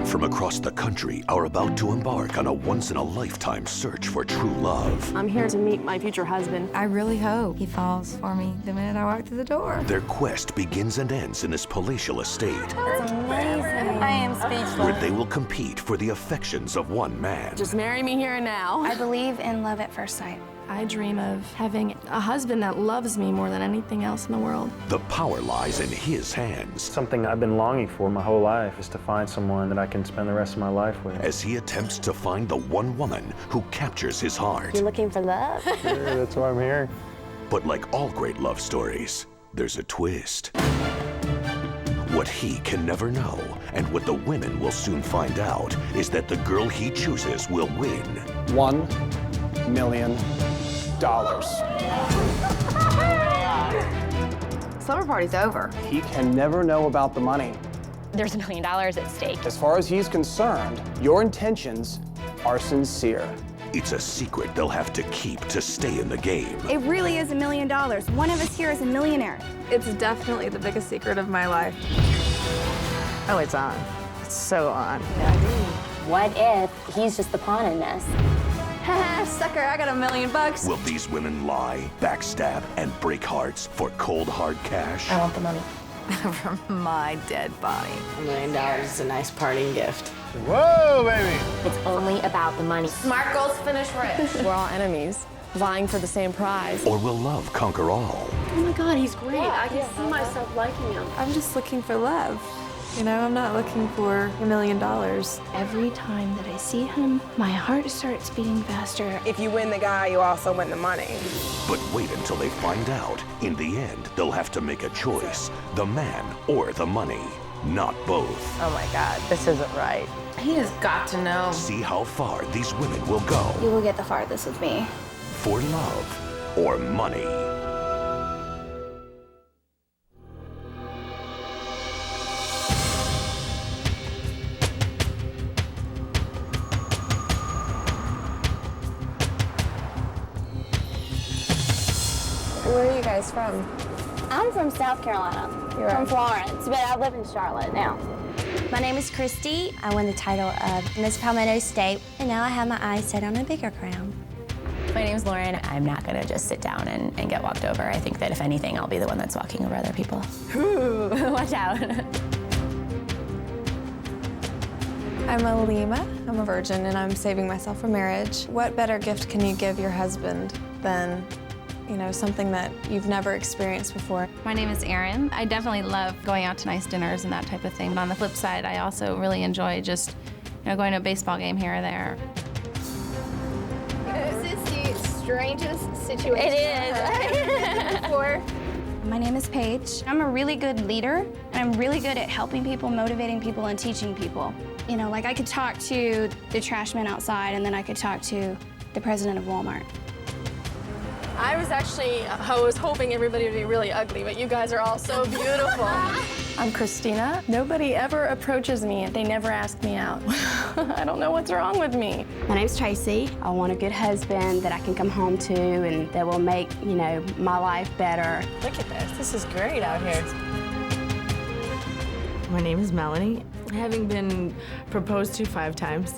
from across the country are about to embark on a once-in-a-lifetime search for true love. I'm here to meet my future husband. I really hope he falls for me the minute I walk through the door. Their quest begins and ends in this palatial estate. It's amazing. I am speechless. Where they will compete for the affections of one man. Just marry me here and now. I believe in love at first sight. I dream of having a husband that loves me more than anything else in the world. The power lies in his hands. Something I've been longing for my whole life is to find someone that I can spend the rest of my life with. As he attempts to find the one woman who captures his heart. You're looking for love? Yeah, that's why I'm here. But like all great love stories, there's a twist. What he can never know, and what the women will soon find out, is that the girl he chooses will win. $1 million. Slumber party's over. He can never know about the money. There's $1 million at stake. As far as he's concerned, your intentions are sincere. It's a secret they'll have to keep to stay in the game. It really is $1 million. One of us here is a millionaire. It's definitely the biggest secret of my life. Oh, it's on. It's so on. What if he's just the pawn in this? Haha, sucker, I got $1 million. Will these women lie, backstab, and break hearts for cold, hard cash? I want the money. From my dead body. $1 million is a nice parting gift. Whoa, baby! It's only about the money. Smart girls finish rich. We're all enemies, vying for the same prize. Or will love conquer all? Oh my God, he's great. I can see myself liking him. I'm just looking for love. You know, I'm not looking for $1 million. Every time that I see him, my heart starts beating faster. If you win the guy, you also win the money. But wait until they find out. In the end, they'll have to make a choice. The man or the money. Not both. Oh my God, this isn't right. He has got to know. See how far these women will go. You will get the farthest with me. For love or money. Where are you guys from? I'm from South Carolina. You're from right. Florence, but I live in Charlotte now. My name is Christy. I won the title of Miss Palmetto State, and now I have my eyes set on a bigger crown. My name's Lauren. I'm not gonna just sit down and get walked over. I think that if anything, I'll be the one that's walking over other people. Ooh, watch out. I'm a Lima. I'm a virgin, and I'm saving myself for marriage. What better gift can you give your husband than, you know, something that you've never experienced before? My name is Erin. I definitely love going out to nice dinners and that type of thing. But on the flip side, I also really enjoy just, you know, going to a baseball game here or there. This is the strangest situation It is. My name is Paige. I'm a really good leader, and I'm really good at helping people, motivating people, and teaching people. You know, like I could talk to the trash man outside, and then I could talk to the president of Walmart. I was hoping everybody would be really ugly, but you guys are all so beautiful. I'm Christina. Nobody ever approaches me. They never ask me out. I don't know what's wrong with me. My name's Tracy. I want a good husband that I can come home to and that will make, you know, my life better. Look at this. This is great out here. My name is Melanie. Having been proposed to 5 times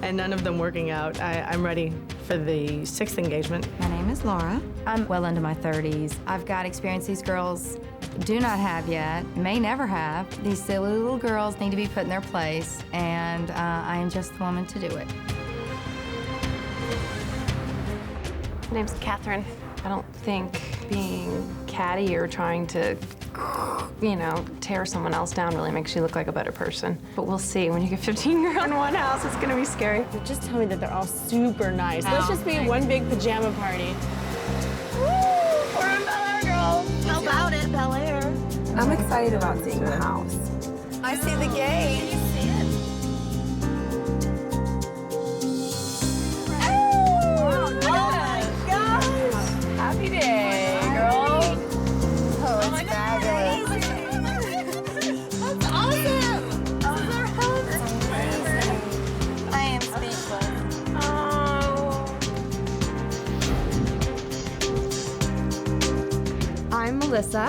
and none of them working out, I'm ready for the 6th engagement. My name is Laura. I'm well into my 30s. I've got experience these girls do not have yet, may never have. These silly little girls need to be put in their place, and I am just the woman to do it. My name's Catherine. I don't think being catty or trying to, you know, tear someone else down really makes you look like a better person. But we'll see. When you get 15 girls in one house, it's gonna be scary. Just tell me that they're all super nice. Let's just be one big pajama party. Woo! We're in Bel Air, girls. How about it, Bel Air? I'm excited about seeing the house. I see the gate. Happy day, girls. Oh, it's fabulous. That's awesome. Those are I am speechless. I'm Melissa.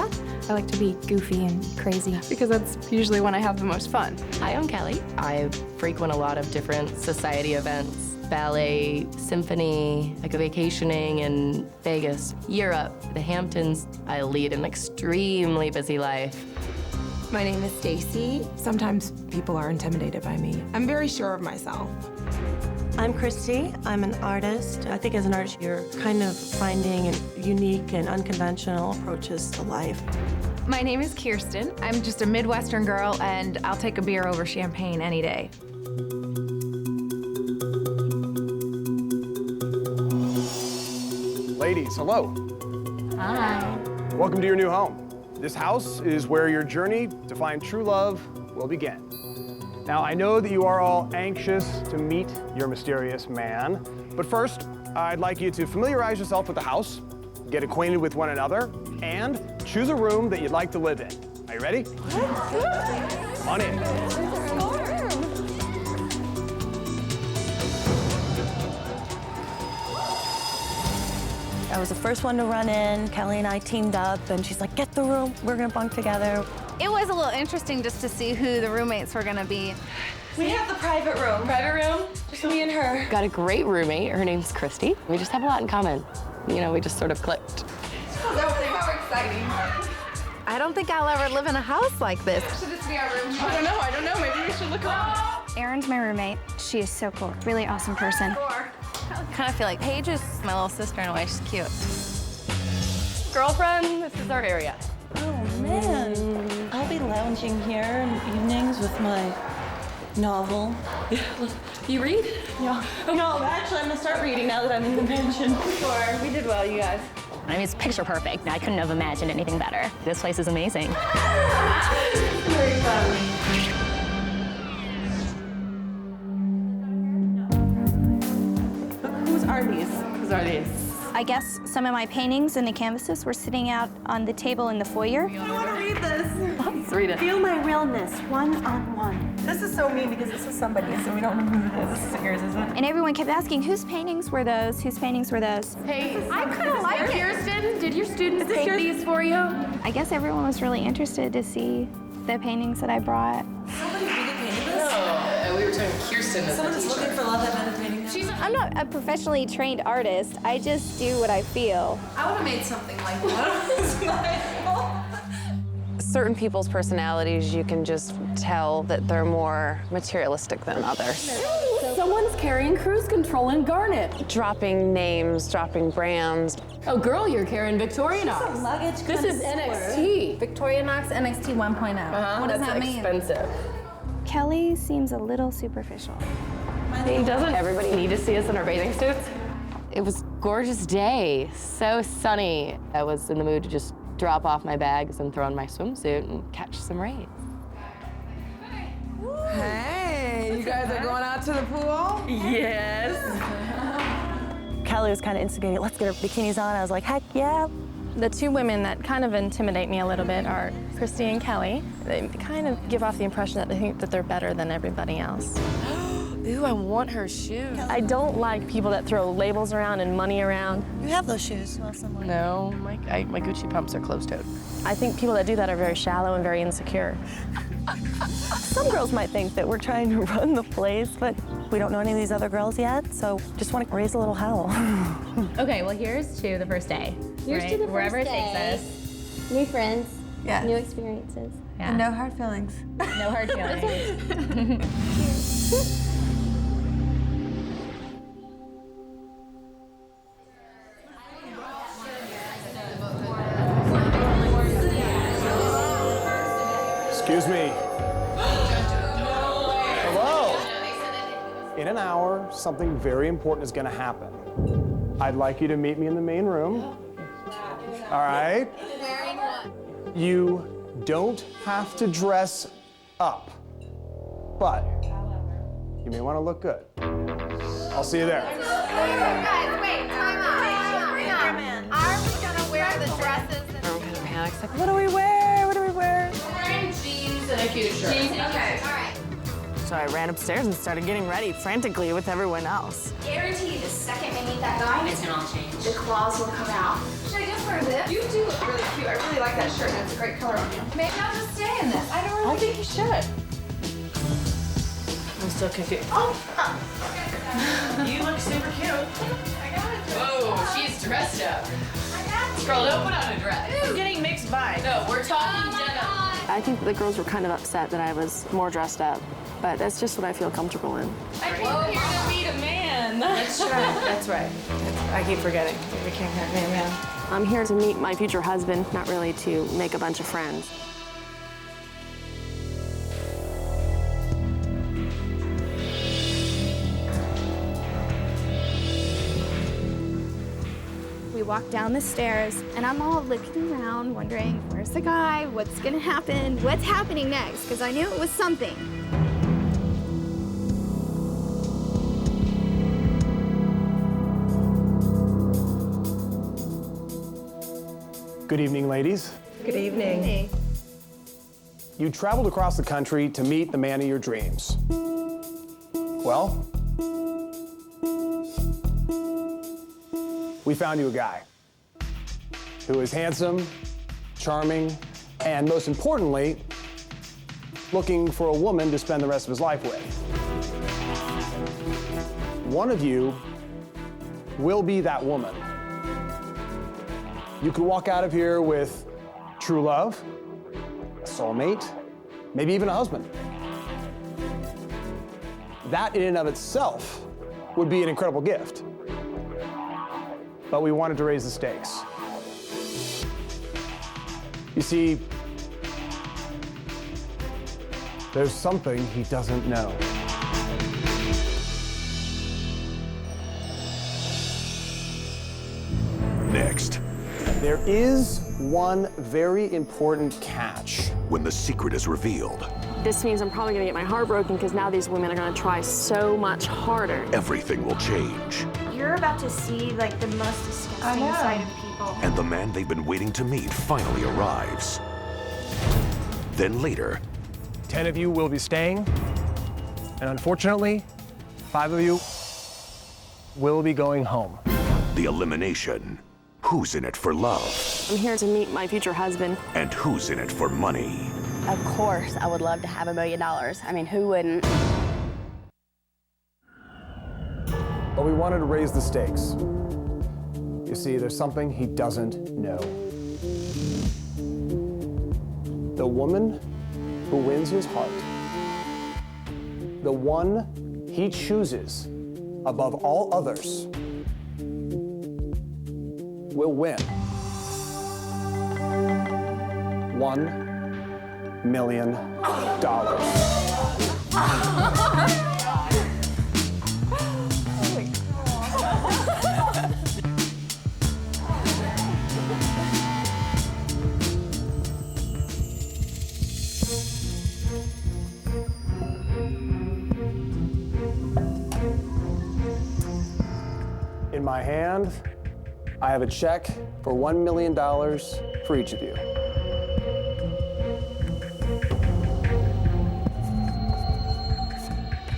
I like to be goofy and crazy because that's usually when I have the most fun. Hi, I'm Kelly. I frequent a lot of different society events, ballet, symphony. I go vacationing in Vegas, Europe, the Hamptons. I lead an extremely busy life. My name is Stacy. Sometimes people are intimidated by me. I'm very sure of myself. I'm Christy. I'm an artist. I think as an artist, you're kind of finding unique and unconventional approaches to life. My name is Kirsten. I'm just a Midwestern girl, and I'll take a beer over champagne any day. Ladies, hello. Hi. Welcome to your new home. This house is where your journey to find true love will begin. Now, I know that you are all anxious to meet your mysterious man, but first, I'd like you to familiarize yourself with the house, get acquainted with one another, and choose a room that you'd like to live in. Are you ready? Come on in. I was the first one to run in. Kelly and I teamed up, and she's like, get the room. We're gonna bunk together. It was a little interesting just to see who the roommates were gonna be. We have the private room. Private room? Just me and her. Got a great roommate. Her name's Christy. We just have a lot in common. You know, we just sort of clicked. How exciting. I don't think I'll ever live in a house like this. Should this be our room? I don't know. Maybe we should look around. Erin's my roommate. She is so cool. Really awesome person. I kind of feel like Paige is my little sister in a way. She's cute. Girlfriend, this is our area. Oh, man. I'll be lounging here in evenings with my novel. You read? Yeah. No, actually, I'm gonna start reading now that I'm in the mansion. Sure. We did well, you guys. I mean, it's picture perfect. I couldn't have imagined anything better. This place is amazing. Very fun. Whose are these? I guess some of my paintings and the canvases were sitting out on the table in the foyer. I want to read this. Let's read it. Feel my realness, one-on-one. This is so mean because this is somebody's, so we don't know who it is. This isn't yours, is it? And everyone kept asking, whose paintings were those? Whose paintings were those? Hey, I kind of like Kirsten. Did your students paint these for you? I guess everyone was really interested to see the paintings that I brought. We were talking Kirsten. Someone's looking for love that meant painting. I'm not a professionally trained artist. I just do what I feel. I would have made something like that. Certain people's personalities, you can just tell that they're more materialistic than others. Someone's carrying cruise control in Garnet. Dropping names, dropping brands. Oh, girl, you're carrying Victorinox. Luggage. This is NXT. Victorinox NXT 1.0. What does that mean? Expensive. Kelly seems a little superficial. Doesn't everybody need to see us in our bathing suits? It was a gorgeous day, so sunny. I was in the mood to just drop off my bags and throw on my swimsuit and catch some rays. Hey, you guys are going out to the pool? Yes. Kelly was kind of instigating, let's get our bikinis on. I was like, heck yeah. The two women that kind of intimidate me a little bit are Christy and Kelly. They kind of give off the impression that they think that they're better than everybody else. Ooh, I want her shoes. I don't like people that throw labels around and money around. You have those shoes. You want some more? No, my Gucci pumps are closed-toed. I think people that do that are very shallow and very insecure. Some girls might think that we're trying to run the place, but we don't know any of these other girls yet, so just want to raise a little hell. Okay, well, here's to the first day. Here's to the Wherever first it takes day. us. New friends, Yeah. new experiences. Yeah. And no hard feelings. No hard feelings. Excuse me. Hello. In an hour, something very important is going to happen. I'd like you to meet me in the main room. All right? You don't have to dress up, but you may want to look good. I'll see you there. Guys, wait, time out. Are we gonna wear the dresses? Everyone kind of panics, like, What do we wear? What do we wear? Wearing jeans and a cute shirt. Okay, all right. So I ran upstairs and started getting ready frantically with everyone else. Guaranteed, the second we meet that guy, it's gonna all change. The claws will come out. Should I just wear for this. You do look really cute. I really like that shirt, and it's a great color on you. Maybe I'll just stay in this. I don't really think you should. I'm still confused. Oh! You look super cute. Whoa, she's dressed up. Girl, don't put on a dress. I'm getting mixed vibes. No, we're talking denim. I think the girls were kind of upset that I was more dressed up, but that's just what I feel comfortable in. I came here to meet a man. That's right. That's right. I keep forgetting. We can't have me a man. I'm here to meet my future husband, not really to make a bunch of friends. We walk down the stairs, and I'm all looking around, wondering, where's the guy? What's gonna happen? What's happening next? Because I knew it was something. Good evening, ladies. Good evening. Hey. You traveled across the country to meet the man of your dreams. Well, we found you a guy who is handsome, charming, and most importantly, looking for a woman to spend the rest of his life with. One of you will be that woman. You could walk out of here with true love, a soulmate, maybe even a husband. That in and of itself would be an incredible gift. But we wanted to raise the stakes. You see, there's something he doesn't know. Next, There is one very important catch. when the secret is revealed, This means I'm probably gonna get my heart broken because now these women are gonna try so much harder. everything will change. You're about to see like the most disgusting side of people. And the man they've been waiting to meet finally arrives. Then later, 10 of you will be staying, and unfortunately, 5 of you will be going home. the elimination. Who's in it for love? I'm here to meet my future husband. And who's in it for money? Of course, I would love to have $1 million. I mean, who wouldn't? But we wanted to raise the stakes. You see, there's something he doesn't know. The woman who wins his heart, the one he chooses above all others, will win $1 million. In my hand, I have a check for $1 million for each of you.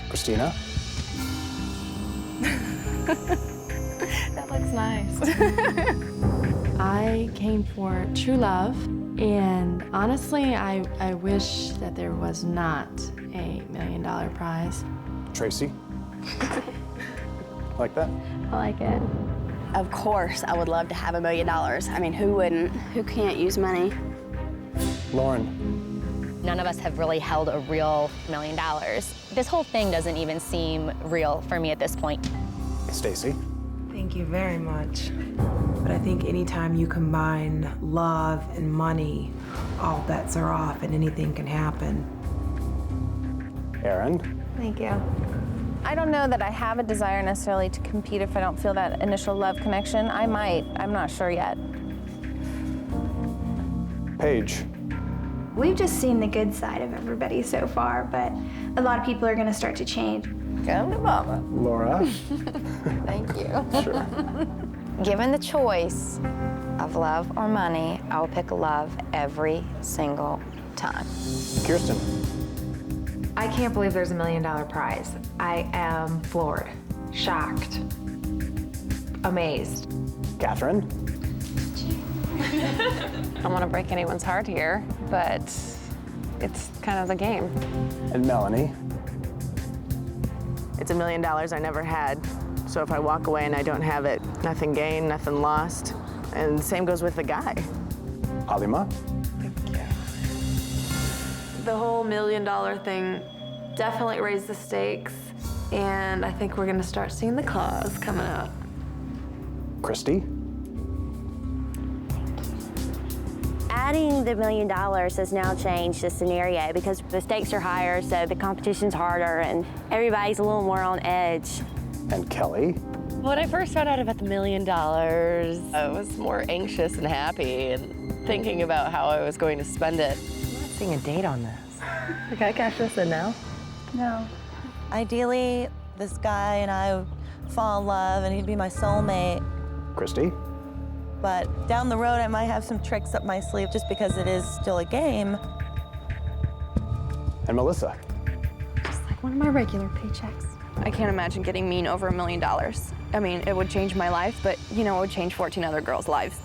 Christina? That looks nice. I came for true love, and honestly, I wish that there was not a $1 million prize. Tracy? Like that? I like it. Of course, I would love to have $1 million. I mean, who wouldn't? Who can't use money? Lauren? None of us have really held a real $1 million. This whole thing doesn't even seem real for me at this point. Stacy? Thank you very much. But I think anytime you combine love and money, all bets are off and anything can happen. Aaron? Thank you. I don't know that I have a desire necessarily to compete if I don't feel that initial love connection. I might. I'm not sure yet. Paige? We've just seen the good side of everybody so far, but a lot of people are going to start to change. Come to mama. Laura? Thank you. Sure. Given the choice of love or money, I will pick love every single time. Kirsten? I can't believe there's $1 million prize. I am floored, shocked, amazed. Catherine? I don't want to break anyone's heart here, but it's kind of the game. And Melanie? It's $1 million I never had. So if I walk away and I don't have it, nothing gained, nothing lost. And same goes with the guy. Halima? The whole $1 million thing definitely raised the stakes, and I think we're gonna start seeing the claws coming up. Christy? Adding the $1 million has now changed the scenario because the stakes are higher, so the competition's harder, and everybody's a little more on edge. And Kelly? When I first found out about the $1 million, I was more anxious and happy and thinking about how I was going to spend it. I'm not seeing a date on this. Can I cash this in now? No. Ideally, this guy and I would fall in love and he'd be my soulmate. Christy? But down the road, I might have some tricks up my sleeve just because it is still a game. And Melissa? Just like one of my regular paychecks. I can't imagine getting mean over $1 million. I mean, it would change my life, but you know, it would change 14 other girls' lives.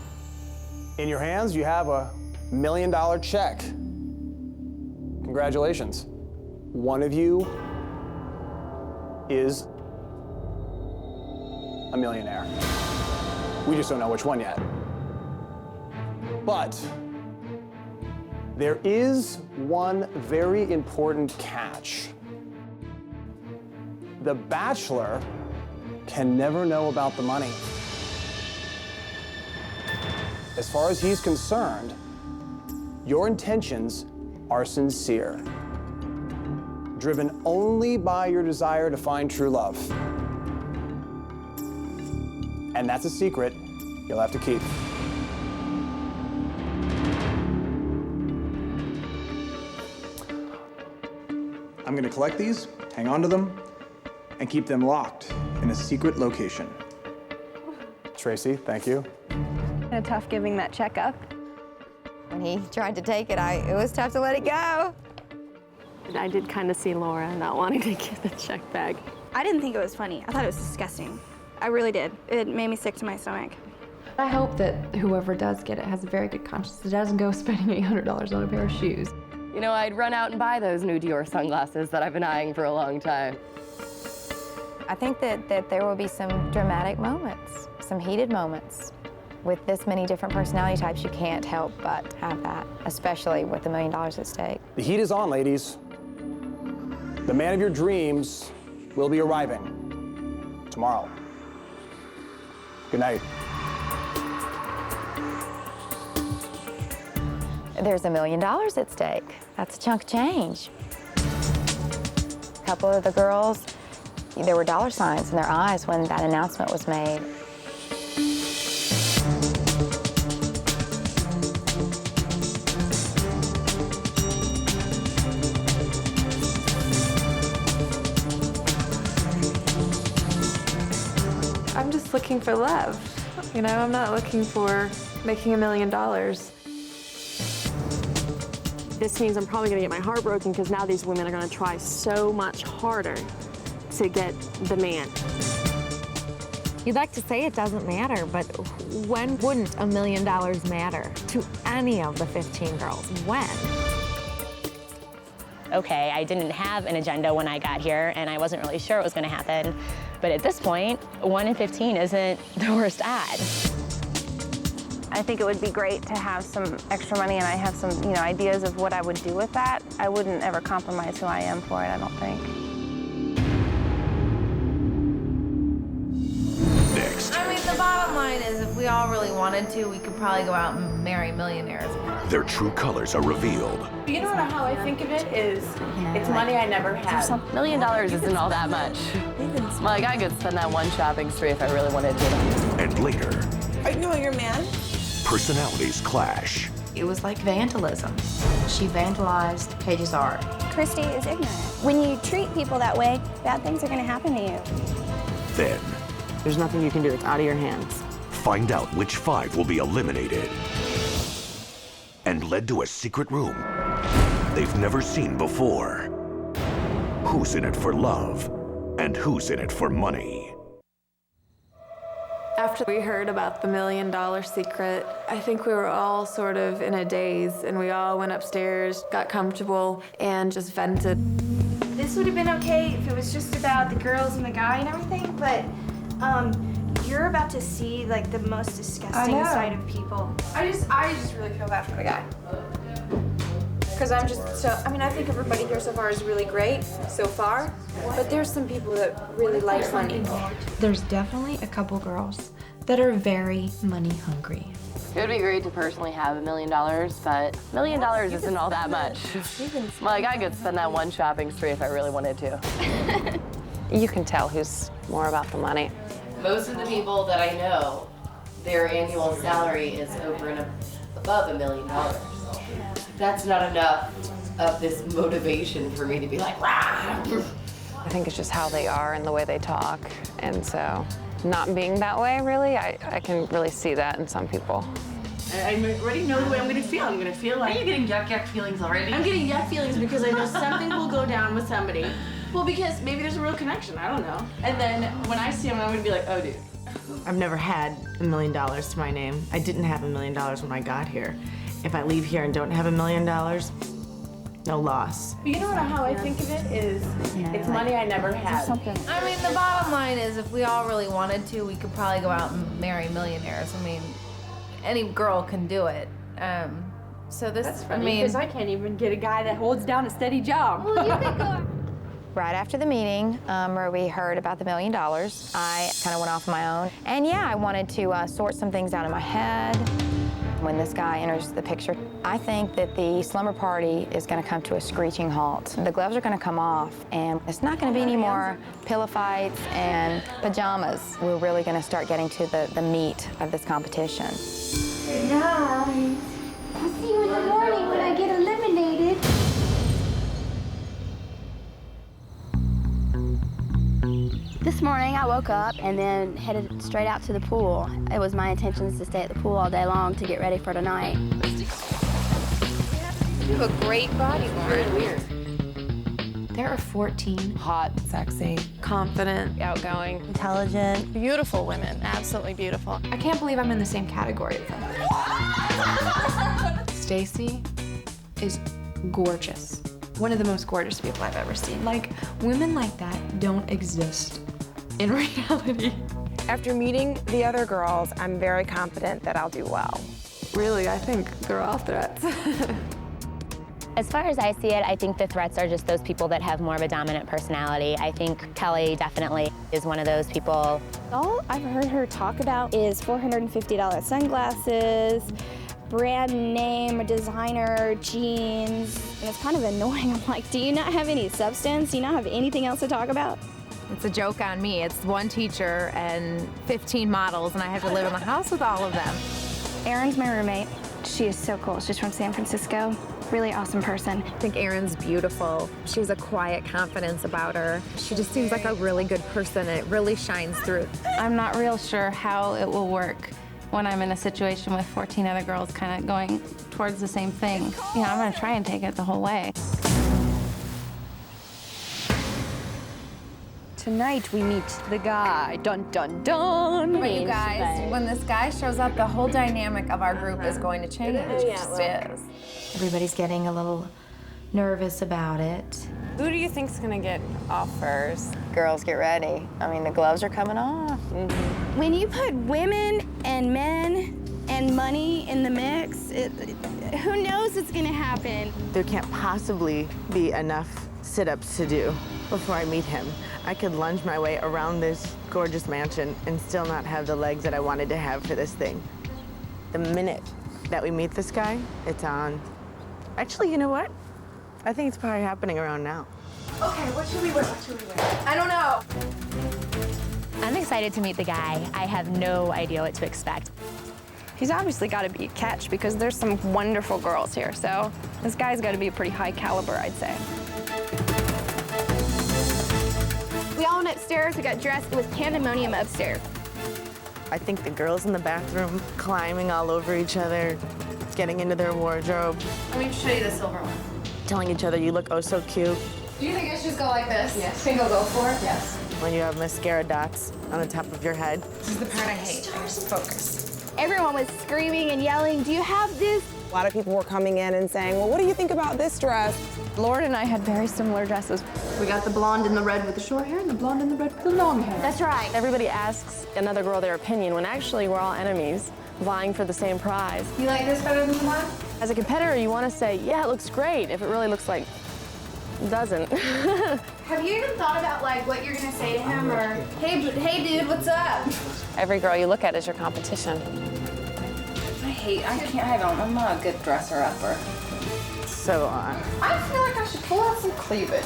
In your hands, you have a $1 million check. Congratulations. One of you is a millionaire. We just don't know which one yet. But there is one very important catch. The bachelor can never know about the money. As far as he's concerned, your intentions are sincere, driven only by your desire to find true love. And that's a secret you'll have to keep. I'm gonna collect these, hang on to them, and keep them locked in a secret location. Tracy, thank you. Kind of tough giving that check up. When he tried to take it, it was tough to let it go. I did kind of see Laura not wanting to give the check back. I didn't think it was funny. I thought it was disgusting. I really did. It made me sick to my stomach. I hope that whoever does get it has a very good conscience. It doesn't go spending $800 on a pair of shoes. You know, I'd run out and buy those new Dior sunglasses that I've been eyeing for a long time. I think that there will be some dramatic moments, some heated moments. With this many different personality types, you can't help but have that, especially with $1 million at stake. The heat is on, ladies. The man of your dreams will be arriving tomorrow. Good night. There's $1 million at stake. That's a chunk of change. A couple of the girls, there were dollar signs in their eyes when that announcement was made. I'm just looking for love. You know, I'm not looking for making $1 million. This means I'm probably gonna get my heart broken because now these women are gonna try so much harder to get the man. You'd like to say it doesn't matter, but when wouldn't $1 million matter to any of the 15 girls? When? Okay, I didn't have an agenda when I got here, and I wasn't really sure what was going to happen. But at this point, 1 in 15 isn't the worst odd. I think it would be great to have some extra money, and I have some, ideas of what I would do with that. I wouldn't ever compromise who I am for it, I don't think. Next, I mean, the bottom line is if we all really wanted to, we could probably go out and marry millionaires. their true colors are revealed. You know how I think of it is, it's money I never had. $1 million isn't all that much. Like, I could spend that one shopping spree if I really wanted to. And later, Are you know your man? personalities clash. It was like vandalism. She vandalized Paige's art. Christy is ignorant. When you treat people that way, bad things are going to happen to you. Then, There's nothing you can do. It's out of your hands. find out which 5 will be eliminated and led to a secret room they've never seen before. Who's in it for love and who's in it for money? After we heard about the $1 million secret, I think we were all sort of in a daze, and we all went upstairs, got comfortable, and just vented. This would have been okay if it was just about the girls and the guy and everything, but you're about to see like the most disgusting side of people. I just really feel bad for the guy. Because I'm just so, I mean, I think everybody here so far is really great so far, but there's some people that really like money. There's definitely a couple girls that are very money hungry. It would be great to personally have $1 million, but $1 million isn't all that much. Like, I could spend that one shopping spree if I really wanted to. You can tell who's more about the money. Most of the people that I know, their annual salary is over and above $1 million. That's not enough of this motivation for me to be like, rah! I think it's just how they are and the way they talk. And so not being that way, really, I can really see that in some people. I already know the way I'm gonna feel. I'm gonna feel like... Are you getting yuck feelings already? I'm getting yuck feelings because I know something will go down with somebody. Well, because maybe there's a real connection, I don't know. And then when I see him, I'm gonna be like, oh, dude. I've never had $1 million to my name. I didn't have $1 million when I got here. If I leave here and don't have $1 million, no loss. You know how I think of it is, it's money I never had. I mean, the bottom line is if we all really wanted to, we could probably go out and marry millionaires. I mean, any girl can do it. So this, That's funny, because I can't even get a guy that holds down a steady job. Well, you could go. Right after the meeting where we heard about the $1 million, I kind of went off on my own. And yeah, I wanted to sort some things out in my head. When this guy enters the picture, I think that the slumber party is going to come to a screeching halt. The gloves are going to come off, and it's not going to be any more pillow fights and pajamas. We're really going to start getting to the meat of this competition. Good night. I'll see you in the morning when I get eliminated. This morning I woke up and then headed straight out to the pool. It was my intentions to stay at the pool all day long to get ready for tonight. You have a great body, Lauren. Weird. There are 14 Hot, sexy, Confident, outgoing, Intelligent. Beautiful women, absolutely beautiful. I can't believe I'm in the same category with them. Stacy is gorgeous. One of the most gorgeous people I've ever seen. Like, women like that don't exist in reality. After meeting the other girls, I'm very confident that I'll do well. Really, I think they're all threats. As far as I see it, I think the threats are just those people that have more of a dominant personality. I think Kelly definitely is one of those people. All I've heard her talk about is $450 sunglasses, brand name, designer, jeans, and it's kind of annoying. I'm like, do you not have any substance? Do you not have anything else to talk about? It's a joke on me. It's one teacher and 15 models, and I have to live in the house with all of them. Erin's my roommate. She is so cool. She's from San Francisco. Really awesome person. I think Erin's beautiful. She has a quiet confidence about her. She just seems like a really good person, and it really shines through. I'm not real sure how it will work when I'm in a situation with 14 other girls kind of going towards the same thing. You know, I'm gonna try and take it the whole way. Tonight we meet the guy. Dun, dun, dun. But you guys, when this guy shows up, the whole dynamic of our group is going to change. It just is. Everybody's getting a little nervous about it. Who do you think's gonna get off first? Girls, get ready. I mean, the gloves are coming off. When you put women and men and money in the mix, who knows what's gonna happen? There can't possibly be enough sit-ups to do before I meet him. I could lunge my way around this gorgeous mansion and still not have the legs that I wanted to have for this thing. The minute that we meet this guy, it's on. Actually, you know what? I think it's probably happening around now. Okay, what should we wear? What should we wear? I don't know. I'm excited to meet the guy. I have no idea what to expect. He's obviously got to be a catch because there's some wonderful girls here. So this guy's got to be a pretty high caliber, I'd say. We all went upstairs, we got dressed, it was pandemonium upstairs. I think the girls in the bathroom climbing all over each other, getting into their wardrobe. Let me show you the silver one. Telling each other, you look oh so cute. Do you think I should go like this? Yes. Think I'll go for it? Yes. when you have mascara dots on the top of your head. This is the part I hate. Just focus. Everyone was screaming and yelling, "Do you have this?" A lot of people were coming in and saying, well, what do you think about this dress? Lauren and I had very similar dresses. We got the blonde and the red with the short hair and the blonde and the red with the long hair. That's right. Everybody asks another girl their opinion when actually we're all enemies vying for the same prize. You like this better than the one? As a competitor, you want to say, yeah, it looks great, if it really looks like it doesn't. Have you even thought about like what you're gonna say to him or, hey dude, what's up? Every girl you look at is your competition. I'm not a good dresser-upper. So on. I feel like I should pull out some cleavage.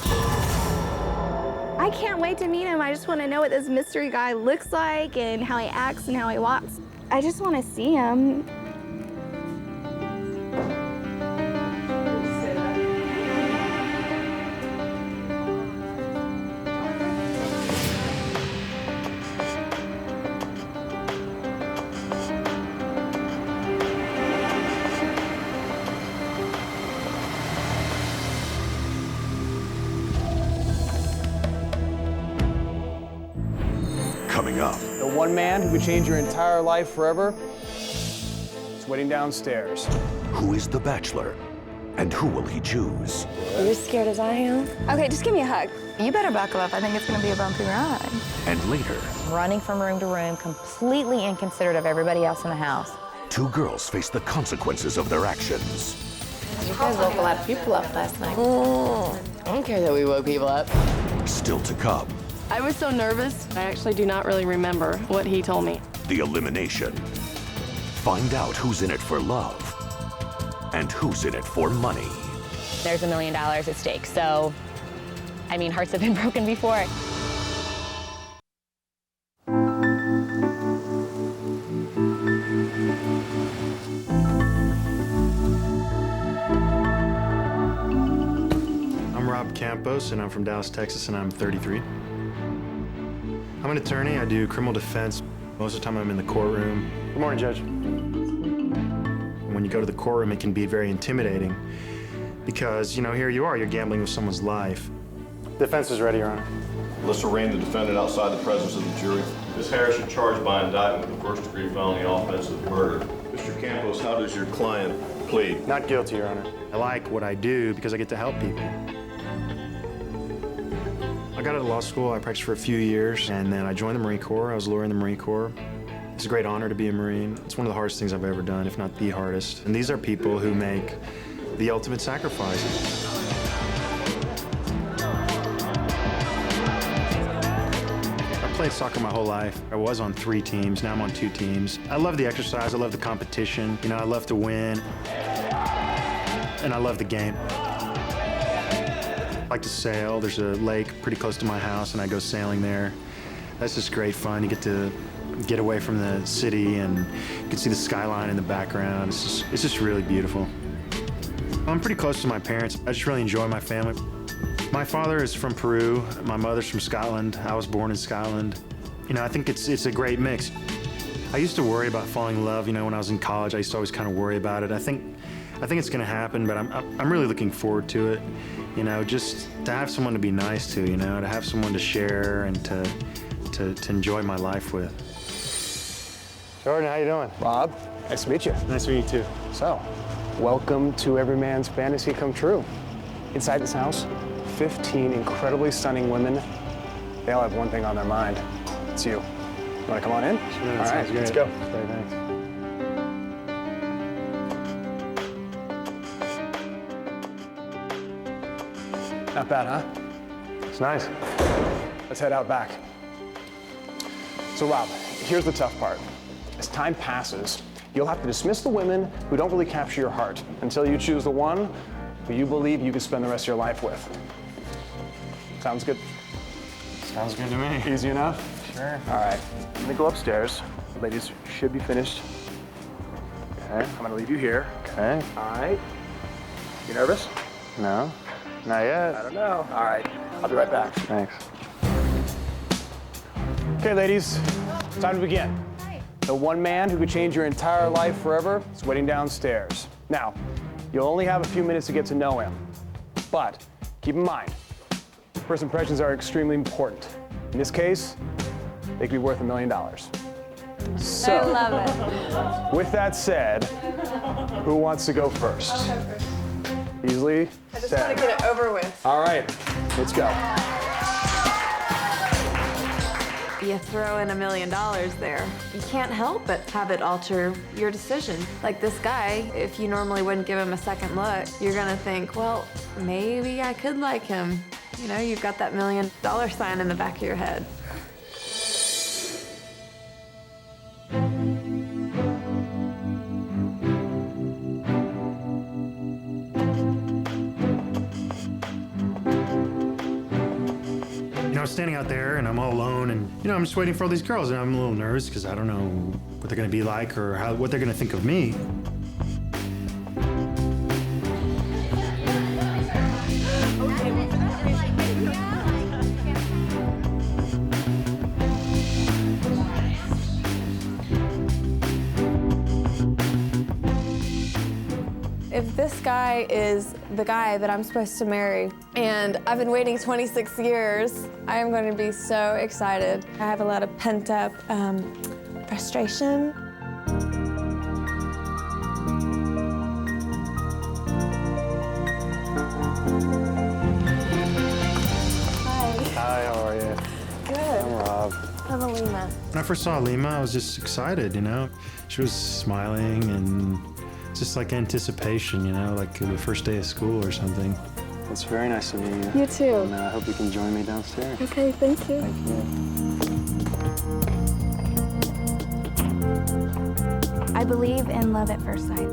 I can't wait to meet him. I just want to know what this mystery guy looks like and how he acts and how he walks. I just want to see him. Coming up, The one man who could change your entire life forever is waiting downstairs. who is the bachelor? And who will he choose? Are you as scared as I am? Okay, just give me a hug. You better buckle up. I think it's going to be a bumpy ride. And later, Running from room to room, completely inconsiderate of everybody else in the house. two girls face the consequences of their actions. You guys woke a lot of people up last night. I don't care that we woke people up. Still to come, I was so nervous, I actually do not really remember what he told me. the elimination. Find out who's in it for love and who's in it for money. There's $1 million at stake, so, I mean, hearts have been broken before. I'm Rob Campos, and I'm from Dallas, Texas, and I'm 33. I'm an attorney. I do criminal defense. Most of the time I'm in the courtroom. Good morning, Judge. When you go to the courtroom, it can be very intimidating because, you know, here you are, you're gambling with someone's life. Defense is ready, Your Honor. Let's arraign the defendant outside the presence of the jury. Ms. Harris, you're charged by indictment with first-degree felony offense of murder. Mr. Campos, how does your client plead? Not guilty, Your Honor. I like what I do because I get to help people. I got out of law school, I practiced for a few years, and then I joined the Marine Corps. I was a lawyer in the Marine Corps. It's a great honor to be a Marine. It's one of the hardest things I've ever done, if not the hardest. And these are people who make the ultimate sacrifices. I played soccer my whole life. I was on 3 teams, now I'm on 2 teams. I love the exercise, I love the competition. You know, I love to win, and I love the game. I like to sail. There's a lake pretty close to my house, and I go sailing there. That's just great fun. You get to get away from the city, and you can see the skyline in the background. It's just really beautiful. I'm pretty close to my parents. I just really enjoy my family. My father is from Peru. My mother's from Scotland. I was born in Scotland. You know, I think it's a great mix. I used to worry about falling in love. You know, when I was in college, I used to always kind of worry about it. I think it's going to happen, but I'm really looking forward to it. You know, just to have someone to be nice to, you know, to have someone to share and to enjoy my life with. Jordan, how you doing? Rob, nice to meet you. Nice to meet you too. So, welcome to every man's fantasy come true. Inside this house, 15 incredibly stunning women. They all have one thing on their mind. It's you. You want to come on in? Sure, all right, let's go. Okay, thanks. Not bad, huh? It's nice. Let's head out back. So, Rob, here's the tough part. As time passes, you'll have to dismiss the women who don't really capture your heart until you choose the one who you believe you can spend the rest of your life with. Sounds good? Sounds good to me. Easy enough? Sure. All right, I'm gonna go upstairs. The ladies should be finished. Okay, I'm gonna leave you here. Okay. All right. You nervous? No, not yet. I don't know. All right, I'll be right back. Thanks. Okay, ladies, time to begin. The one man who could change your entire life forever is waiting downstairs. Now, you'll only have a few minutes to get to know him. But keep in mind, first impressions are extremely important. In this case, they could be worth $1 million. So, I love it. with that said, who wants to go first? Easily I just said. want to get it over with. All right, let's go. You throw in $1 million there. You can't help but have it alter your decision. Like this guy, if you normally wouldn't give him a second look, you're gonna think, well, maybe I could like him. You know, you've got that $1 million sign in the back of your head. You know, I was standing out there and I'm all alone and, you know, I'm just waiting for all these girls and I'm a little nervous because I don't know what they're gonna be like or what they're gonna think of me. If this guy is the guy that I'm supposed to marry, and I've been waiting 26 years, I am going to be so excited. I have a lot of pent-up frustration. Hi, how are you? Good. I'm Rob. I'm Alima. When I first saw Alima, I was just excited, you know? She was smiling and just like anticipation, you know, like the first day of school or something. It's very nice to meet you. You too. And I hope you can join me downstairs. Okay, thank you. Thank you. I believe in love at first sight.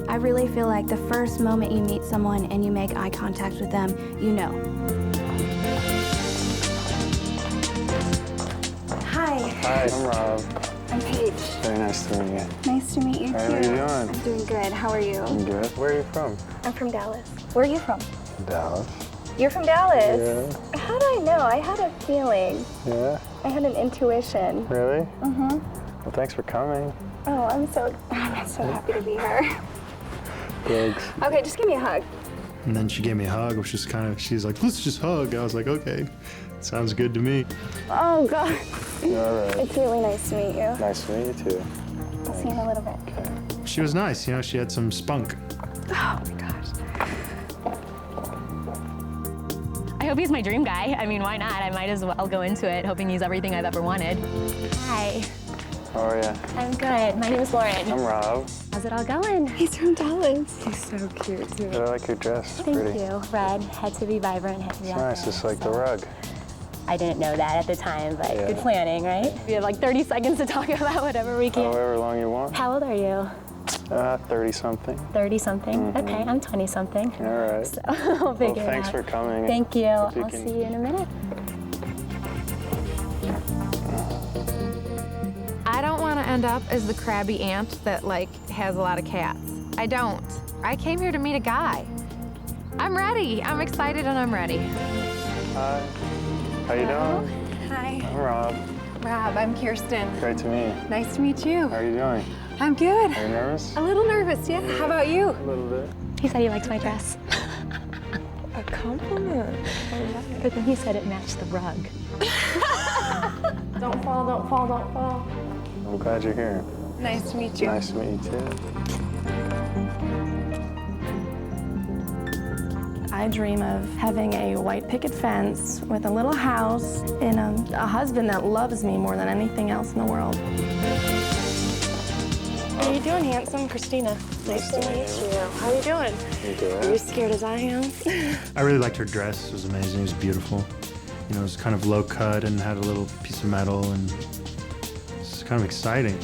I really feel like the first moment you meet someone and you make eye contact with them, you know. Hi. Hi, I'm Rob. I'm Paige. Very nice to meet you. Nice to meet you too. How are you doing? I'm doing good. How are you? I'm good. Where are you from? I'm from Dallas. Where are you from? Dallas. You're from Dallas? Yeah. How do I know? I had a feeling. Yeah? I had an intuition. Really? Mm-hmm. Well, thanks for coming. Oh, I'm so happy to be here. Thanks. Okay, just give me a hug. And then she gave me a hug, which is kind of, she's like, let's just hug. I was like, okay, sounds good to me. Oh, God. You're all right. It's really nice to meet you. Nice to meet you, too. I'll see you in a little bit. Okay. She was nice, you know, she had some spunk. Oh, my gosh. I hope he's my dream guy. I mean, why not? I might as well go into it hoping he's everything I've ever wanted. Hi. How are you? I'm good. My name is Lauren. I'm Rob. How's it all going? He's from Dallas. He's so cute, too. I like your dress. It's Thank pretty. you. Red, had to be vibrant, had to be It's nice, authentic, just like so. the rug. I didn't know that at the time, but Yeah. good planning, right? We have like 30 seconds to talk about whatever we can. However long you want. How old are you? 30-something. 30-something? Mm-hmm. Okay, I'm 20-something. All right. So I'll figure it thanks out. for coming. Thank you. Hope you I'll can- see you in a minute. I don't want to end up as the crabby aunt that, like, has a lot of cats. I don't. I came here to meet a guy. I'm ready. I'm excited and I'm ready. Hi. How you doing? Hi. I'm Rob. Rob, I'm Kirsten. Great to meet you. Nice to meet you. How are you doing? I'm good. Are you nervous? A little nervous, yeah. How about you? A little bit. He said he likes my dress. A compliment. But then he said it matched the rug. Don't fall, don't fall, don't fall. I'm glad you're here. Nice to meet you. Nice to meet you, too. I dream of having a white picket fence with a little house and a husband that loves me more than anything else in the world. How you doing, handsome? Christina. Nice to meet you. How you doing? You good? Are you scared as I am? I really liked her dress. It was amazing. It was beautiful. You know, it was kind of low cut and had a little piece of metal, and it's kind of exciting.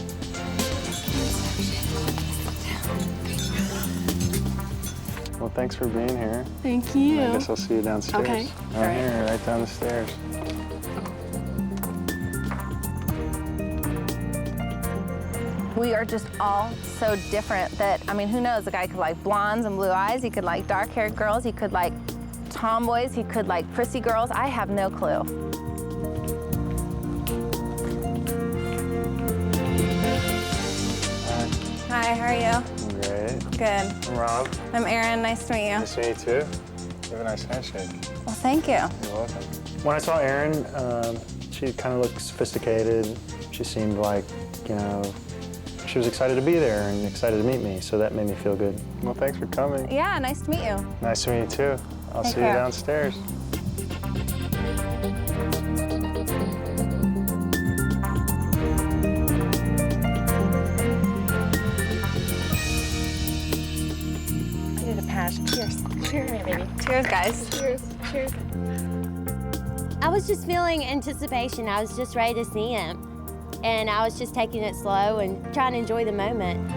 Well, thanks for being here. Thank you. I guess I'll see you downstairs. Okay. Right here, right down the stairs. We are just all so different that, I mean, who knows? A guy could like blondes and blue eyes. He could like dark-haired girls. He could like tomboys. He could like prissy girls. I have no clue. Hi, how are you? I'm great. Good. I'm Rob. I'm Erin. Nice to meet you. Nice to meet you, too. You have a nice handshake. Well, thank you. You're welcome. When I saw Erin, she kind of looked sophisticated. She seemed like, you know, she was excited to be there and excited to meet me, so that made me feel good. Well, thanks for coming. Yeah, nice to meet you. Nice to meet you too. I'll see you downstairs. I need a patch. Cheers. Cheers, baby. Cheers, guys. Cheers. Cheers. I was just feeling anticipation. I was just ready to see him. And I was just taking it slow and trying to enjoy the moment.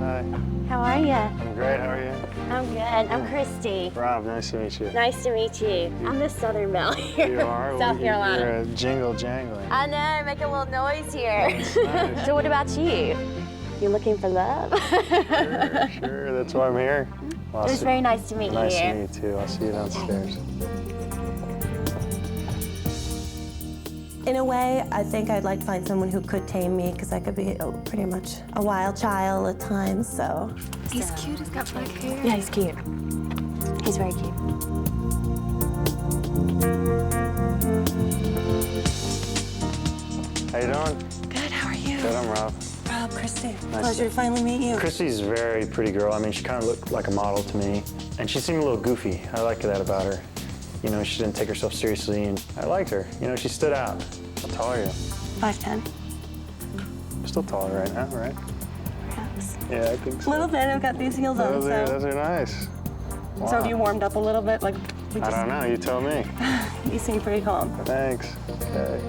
Hi. How are you? I'm great, how are you? I'm good. I'm Christy. Rob, nice to meet you. Nice to meet you. I'm the Southern Belle here. You are? South Carolina. You're a jingle jangling. I know, make a little noise here. That's nice. So what about you? You looking for love? Sure, that's why I'm here. Well, It was very nice to meet you. Nice to meet you too. I'll see you downstairs. In a way, I think I'd like to find someone who could tame me, because I could be pretty much a wild child at times, so. He's cute, he's got black hair. Yeah, he's cute. He's very cute. How you doing? Good, how are you? Good, I'm Rob. Rob, Christy. Nice Pleasure to finally meet you. Christy's a very pretty girl. I mean, she kind of looked like a model to me. And she seemed a little goofy. I like that about her. You know, she didn't take herself seriously, and I liked her. You know, she stood out. How tall are you? 5'10". You're still taller right now, right? Perhaps. Yeah, I think so. A little bit, I've got these heels on, Those are, so. those are nice. Wow. So have you warmed up a little bit? Like, we I just... don't know, you tell me. You seem pretty calm. Thanks. Okay.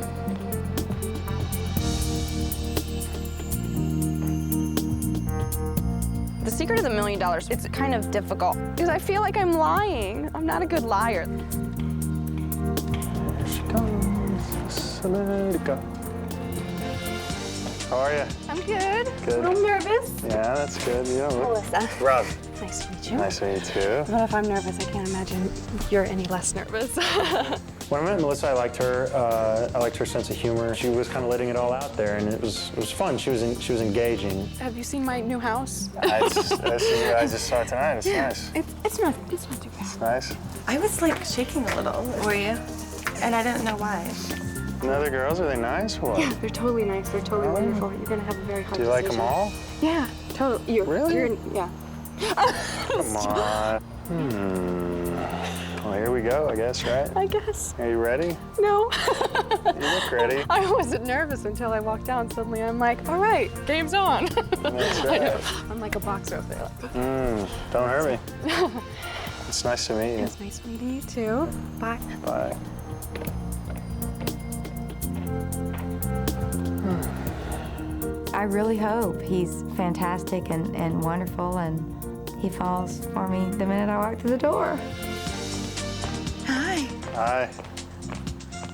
The secret of $1 million, it's kind of difficult because I feel like I'm lying. I'm not a good liar. Here she comes, America. How are you? I'm good. Good. A little nervous. Yeah, that's good. You know, Melissa. Rob. Nice to meet you. Nice to meet you too. But if I'm nervous, I can't imagine you're any less nervous. When I met Melissa, I liked her. I liked her sense of humor. She was kind of letting it all out there, and it was fun. She was engaging. Have you seen my new house? I just saw it tonight. It's nice. It's not too bad. It's nice. I was like shaking a little. Were you? And I didn't know why. And the other girls, are they nice or what? Yeah, they're totally nice. They're totally wonderful. You're gonna have a very hard Do you like them decision. all? Yeah, totally. Really? Yeah. Come on. Well, here we go, I guess, right? I guess. Are you ready? No. You look ready. I wasn't nervous until I walked down. Suddenly I'm like, all right, game's on. That's I know. right. I'm like a boxer up there. Don't hurt me. It's nice to meet you. It's nice meeting you too. Bye. Bye. I really hope he's fantastic and wonderful, and he falls for me the minute I walk through the door. Hi, Hi.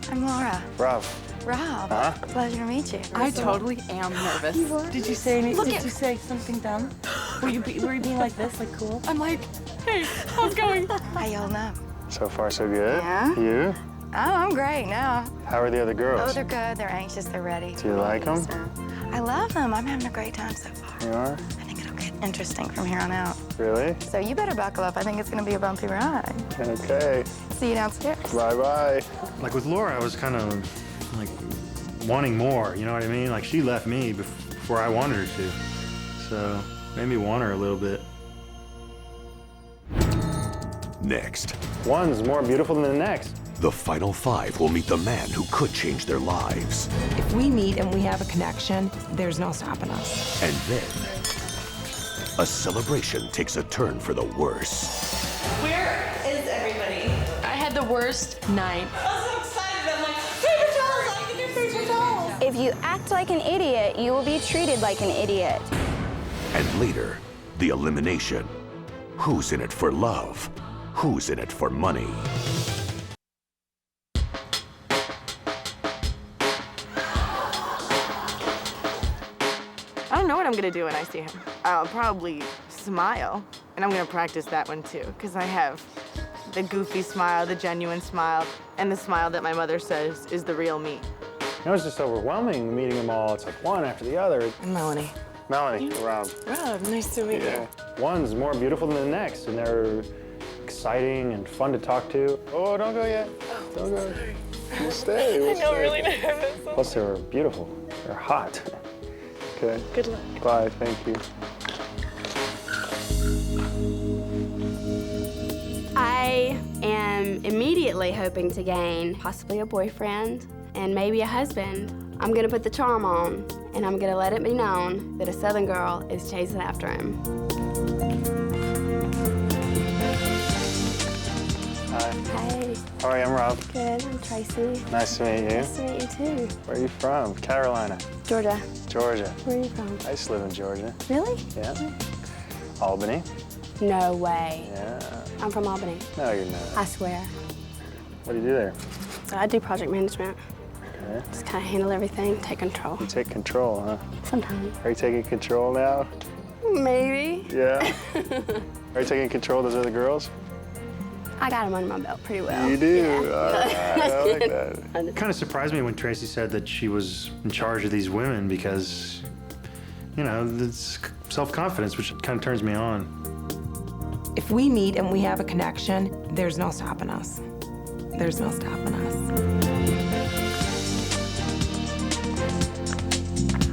I'm Laura. Rob. Rob, Huh? pleasure to meet you. I totally am nervous. Did you say anything? Look Did at- you say something dumb? Were you being like this, like cool? I'm like, hey, how's it going? How y'all know? So far, so good. Yeah? You? Oh, I'm great now. How are the other Oh, girls? they're good. They're anxious. They're ready. Do you like them? I love them. I'm having a great time so far. You are? I think it'll get interesting from here on out. Really? So you better buckle up. I think it's going to be a bumpy ride. Okay. See you downstairs. Bye-bye. Like with Laura, I was kind of like wanting more, you know what I mean? Like she left me before I wanted her to. So made me want her a little bit. Next, one's more beautiful than the next. The final five will meet the man who could change their lives. If we meet and we have a connection, there's no stopping us. And then, a celebration takes a turn for the worse. Where is everybody? I had the worst night. I'm so excited. I'm like, paper towels, I can do paper towels. If you act like an idiot, you will be treated like an idiot. And later, the elimination. Who's in it for love? Who's in it for money? I don't know what I'm gonna do when I see him. I'll probably smile, and I'm gonna practice that one too, because I have the goofy smile, the genuine smile, and the smile that my mother says is the real me. You know, it's just overwhelming meeting them all. It's like one after the other. Melanie. Melanie, Rob. Rob, nice to meet you. One's more beautiful than the next, and they're exciting and fun to talk to. Oh, don't go yet. Don't go. We'll stay. We'll I know, stay. really nervous. Plus, they were beautiful. They're hot. Okay. Good luck. Bye. Thank you. I am immediately hoping to gain possibly a boyfriend and maybe a husband. I'm gonna put the charm on, and I'm gonna let it be known that a Southern girl is chasing after him. Hi. Hey. How are you? I'm Rob. Good, I'm Tracy. Nice to meet you. Nice to meet you too. Where are you from? Carolina. Georgia. Georgia. Where are you from? I used to live in Georgia. Really? Yeah. Albany. No way. Yeah. I'm from Albany. No, you're not. I swear. What do you do there? So I do project management. Okay. Just kind of handle everything, take control. You take control, huh? Sometimes. Are you taking control now? Maybe. Yeah. Are you taking control of those other girls? I got them under my belt pretty well. You do? Yeah. All right, I like that. It kind of surprised me when Tracy said that she was in charge of these women because, you know, it's self-confidence, which kind of turns me on. If we meet and we have a connection, there's no stopping us. There's no stopping us.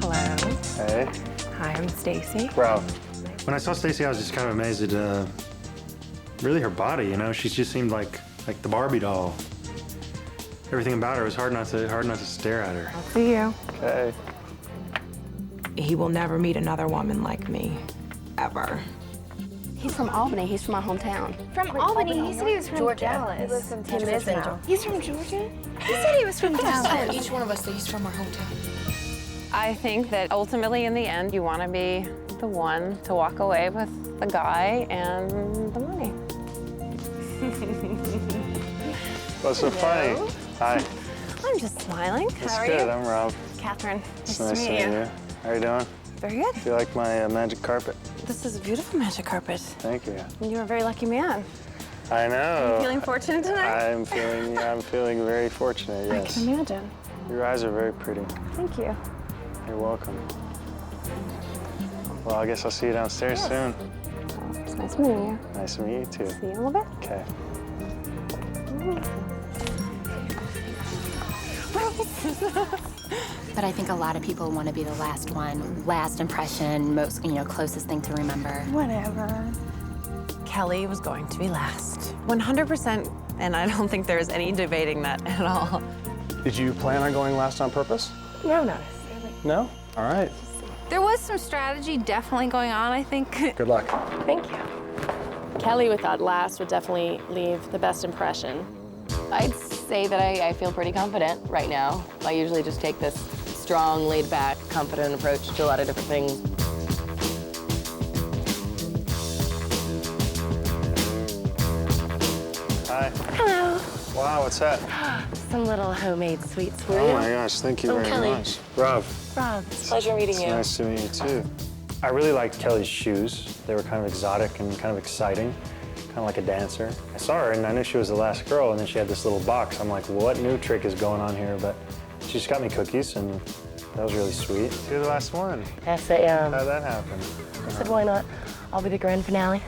Hello. Hey. Hi, I'm Stacy. Rob. When I saw Stacy, I was just kind of amazed at really her body, you know? She just seemed like the Barbie doll. Everything about her was hard not to stare at her. I'll see you. Okay. He will never meet another woman like me, ever. He's from Albany. He's from my hometown. From Albany. He said he was from Dallas. He lives in Georgia. He's from Georgia? He said he was from Dallas. Each one of us, he's from our hometown. I think that ultimately in the end, you want to be the one to walk away with the guy and the money. What's so funny? Hi. I'm just smiling. That's How are good. you? I'm Rob. Catherine. It's nice to meet you. How are you doing? Very good. Do you like my magic carpet? This is a beautiful magic carpet. Thank you. You're a very lucky man. I know. You feeling fortunate tonight? I'm feeling very fortunate, yes. I can imagine. Your eyes are very pretty. Thank you. You're welcome. Well, I guess I'll see you downstairs soon. It's nice meeting you. Nice to meet you too. See you in a little bit. Okay. But I think a lot of people want to be the last one, last impression, most, closest thing to remember. Whatever. Kelly was going to be last. 100%, and I don't think there's any debating that at all. Did you plan on going last on purpose? No, not necessarily. No? All right. There was some strategy definitely going on, I think. Good luck. Thank you. Kelly without last would definitely leave the best impression. I'd say that I feel pretty confident right now. I usually just take this strong, laid-back, confident approach to a lot of different things. Hi. Hello. Wow, what's that? Some little homemade sweets for you. Oh my gosh, thank you From very Kelly. much. Rob. Rob. Pleasure meeting It's you. nice to meet you too. I really liked Kelly's shoes. They were kind of exotic and kind of exciting, kind of like a dancer. I saw her and I knew she was the last girl, and then she had this little box. I'm like, what new trick is going on here? But she just got me cookies, and that was really sweet. You're the last one. Yes, I am. How'd that happen? I said, why not? I'll be the grand finale.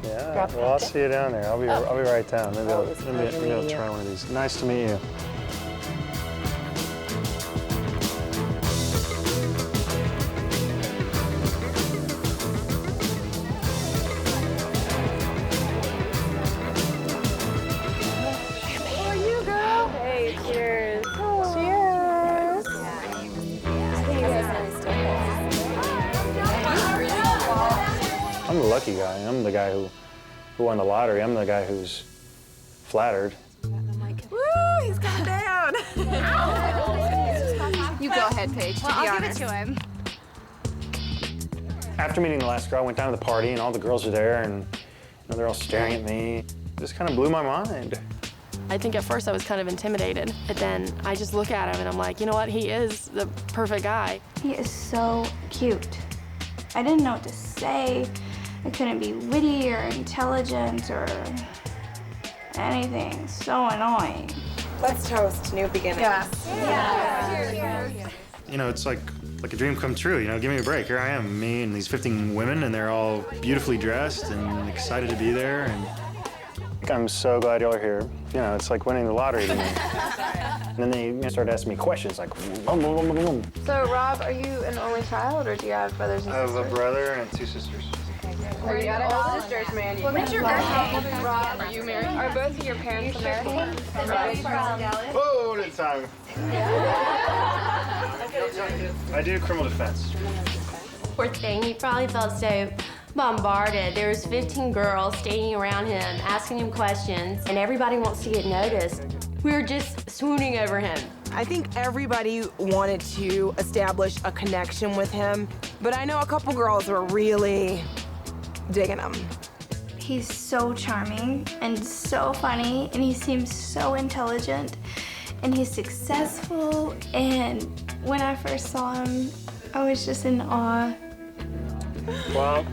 Yeah, Drop well, I'll it. see you down there. I'll be right down. Maybe Oh, it was a pleasure maybe I'll meeting try you. one of these. Nice to meet you. How are you, girl? Hey, cheers. Cheers. I'm the lucky guy. I'm the guy who won the lottery. I'm the guy who's flattered. Woo, he's coming down. You go ahead, Paige, to be I'll honest. give it to him. After meeting the last girl, I went down to the party, and all the girls were there, and they're all staring at me. It just kind of blew my mind. I think at first I was kind of intimidated, but then I just look at him and I'm like, you know what? He is the perfect guy. He is so cute. I didn't know what to say. I couldn't be witty or intelligent or anything. So annoying. Let's toast new beginnings. You know, it's like a dream come true. You know, give me a break. Here I am, me and these 15 women, and they're all beautifully dressed and excited to be there. And I'm so glad y'all are here. You know, it's like winning the lottery to me. And then they started asking me questions like, boom, boom, boom, boom, boom. So, Rob, are you an only child, or do you have brothers and sisters? I have a brother and 2 sisters. Are you older sisters, man? What's your birthday? Rob, are you married? Are both of your parents American? Whoa, it's time. I do criminal defense. Poor thing, he probably felt so bombarded. There was 15 girls standing around him, asking him questions, and everybody wants to get noticed. We were just swooning over him. I think everybody wanted to establish a connection with him, but I know a couple girls were really digging him. He's so charming and so funny, and he seems so intelligent, and he's successful, and when I first saw him, I was just in awe. Well,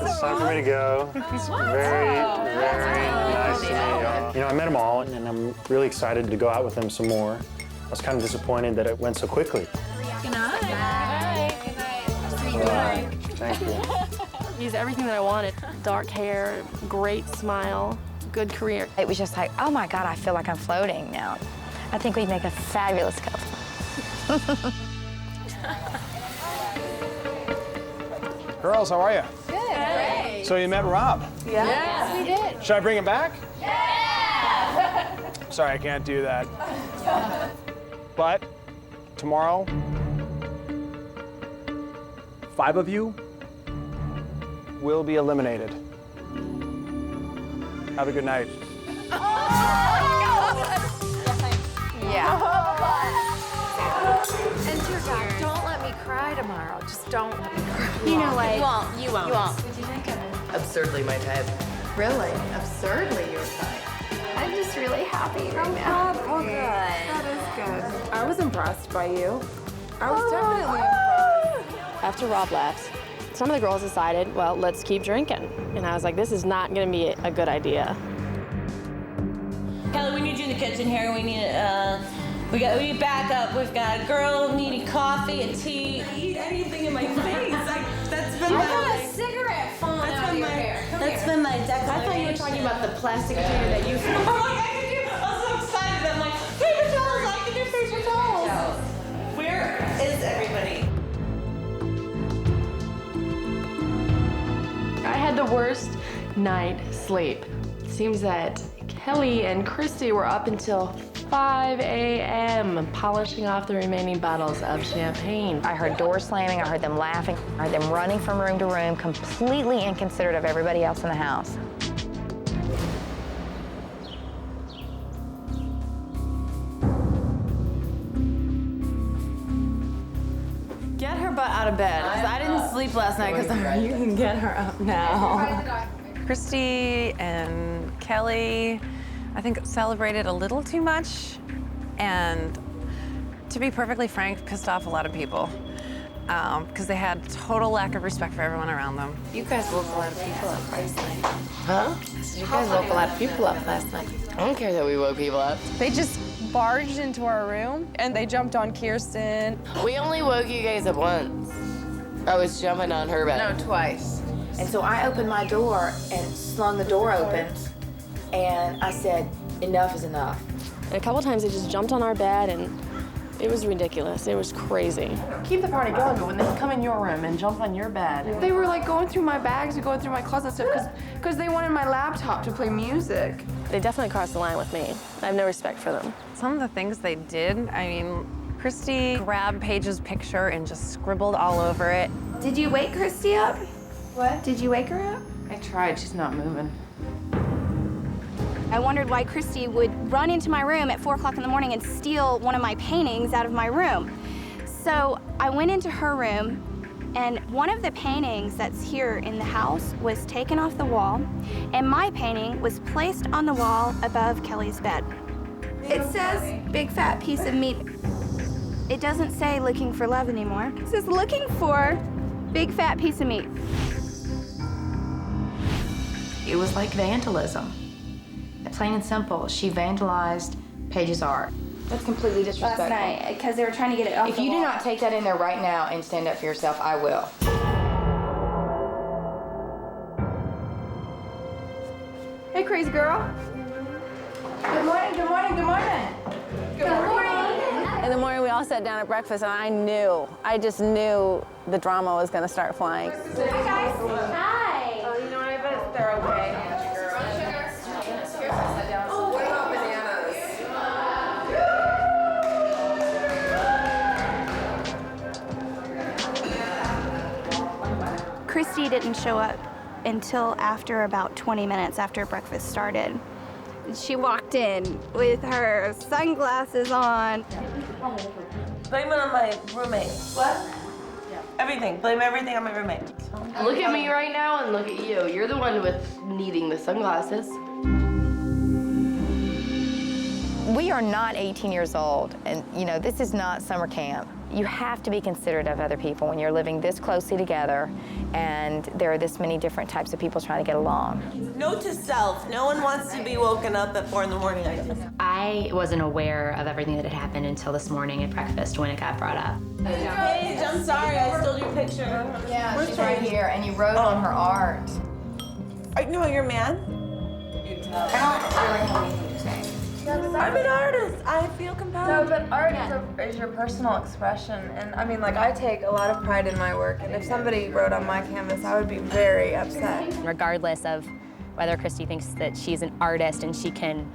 it's time for me to go. It's very, very nice to meet y'all. You know, I met them all, and I'm really excited to go out with them some more. I was kind of disappointed that it went so quickly. Good night. Good night. Thank you. He's everything that I wanted. Dark hair, great smile, good career. It was just like, oh my God, I feel like I'm floating now. I think we'd make a fabulous couple. Girls, how are you? Good. Great. So you met Rob? Yeah. Yes, we did. Should I bring him back? Yeah. Sorry, I can't do that. But tomorrow, 5 of you will be eliminated. Have a good night. Yeah. And dear God, don't let me cry tomorrow. Just don't let me cry. You know what? You won't. You won't. You won't. What'd you think of it? Absurdly my type. Really? Absurdly your type. I'm just really happy right now. Oh, good. That is good. I was impressed by you. I was definitely impressed. After Rob left, some of the girls decided, well, let's keep drinking. And I was like, this is not going to be a good idea. Kelly, we need you in the kitchen here. We need backup. We've got a girl needing coffee and tea. I eat anything in my face. That's been a cigarette falling out of your hair. That's been my declaration. I thought you were talking about the plastic container that you I'm so excited. I'm like, paper towels. I can do paper towels. Where is everybody? I had the worst night sleep. It seems that Kelly and Christy were up until 5 a.m. polishing off the remaining bottles of champagne. I heard doors slamming, I heard them laughing, I heard them running from room to room, completely inconsiderate of everybody else in the house. Get her butt out of bed, because I didn't sleep last night, because you can get her up now. Christy and Kelly, I think, celebrated a little too much, and to be perfectly frank, pissed off a lot of people because they had total lack of respect for everyone around them. You guys woke a lot of people up last night. Huh? You guys woke a lot of people up last night. I don't care that we woke people up. They just barged into our room, and they jumped on Kirsten. We only woke you guys up once. I was jumping on her bed. No, twice. And so I opened my door and slung the door open, and I said, enough is enough. And a couple times they just jumped on our bed, and it was ridiculous. It was crazy. Keep the party going, but when they come in your room and jump on your bed. They were like going through my bags and going through my closet stuff because they wanted my laptop to play music. They definitely crossed the line with me. I have no respect for them. Some of the things they did, I mean, Christy grabbed Paige's picture and just scribbled all over it. Did you wake Christy up? What? Did you wake her up? I tried, she's not moving. I wondered why Christy would run into my room at 4 o'clock in the morning and steal one of my paintings out of my room. So I went into her room, and one of the paintings that's here in the house was taken off the wall, and my painting was placed on the wall above Kelly's bed. It says, big fat piece of meat. It doesn't say looking for love anymore. It says looking for big fat piece of meat. It was like vandalism. Plain and simple, she vandalized Paige's art. That's completely disrespectful. Last night, because they were trying to get it off If the you do wall. not take that in there right now and stand up for yourself, I will. Hey, crazy girl. Good morning, good morning, good morning. Good morning. In the morning, we all sat down at breakfast, and I just knew the drama was going to start flying. Hi, guys. Hi. Oh, you know what? I bet they're okay. Oh, what about bananas? Christy didn't show up until after about 20 minutes after breakfast started. She walked in with her sunglasses on. Blame it on my roommate. What? Everything. Blame everything on my roommate. Look at me right now and look at you. You're the one with needing the sunglasses. We are not 18 years old, and this is not summer camp. You have to be considerate of other people when you're living this closely together, and there are this many different types of people trying to get along. Note to self, no one wants to be woken up at 4 in the morning, I guess. I wasn't aware of everything that had happened until this morning at breakfast when it got brought up. Paige, I'm sorry, I stole your picture. Yeah, she's right here, and you wrote on her art. No, you're mad? I don't really have anything to say. I'm an artist. I feel compelled. No, but art is your personal expression. And I mean, like, I take a lot of pride in my work. And if somebody wrote on my canvas, I would be very upset. Regardless of whether Christy thinks that she's an artist and she can,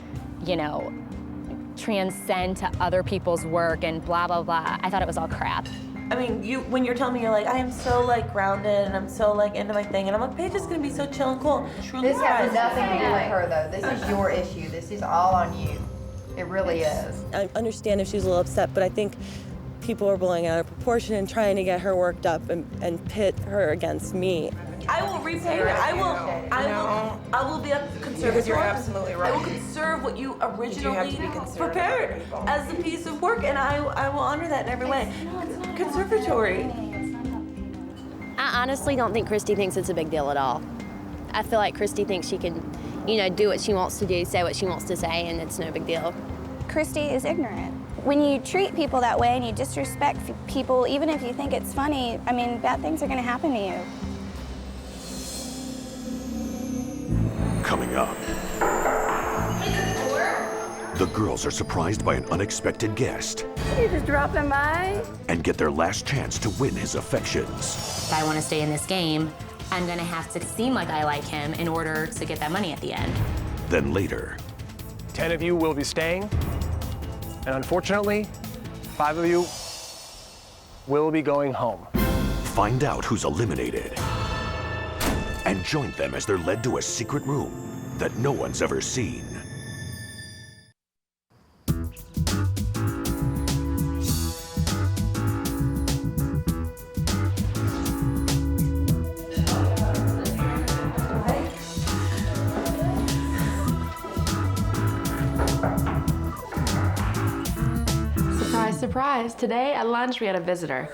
transcend to other people's work and blah, blah, blah, I thought it was all crap. I mean, when you're telling me, you're like, I am so grounded and I'm so into my thing, and I'm like, Paige is gonna be so chill and cool. Truly This has surprised. nothing to do with her, though. This is your issue. This is all on you. It really is. I understand if she's a little upset, but I think people are blowing out of proportion and trying to get her worked up and pit her against me. I will repay her. I will be a conservator. Because you're absolutely right. I will conserve what you originally prepared as a piece of work, and I will honor that in every way. Conservatory. I honestly don't think Christy thinks it's a big deal at all. I feel like Christy thinks she can, do what she wants to do, say what she wants to say, and it's no big deal. Christy is ignorant. When you treat people that way and you disrespect people, even if you think it's funny, bad things are going to happen to you. Coming up, the girls are surprised by an unexpected guest You just dropping by? and get their last chance to win his affections. If I want to stay in this game, I'm going to have to seem like I like him in order to get that money at the end. Then later, 10 of you will be staying, and unfortunately, 5 of you will be going home. find out who's eliminated and join them as they're led to a secret room that no one's ever seen. Surprise, surprise. Today at lunch we had a visitor.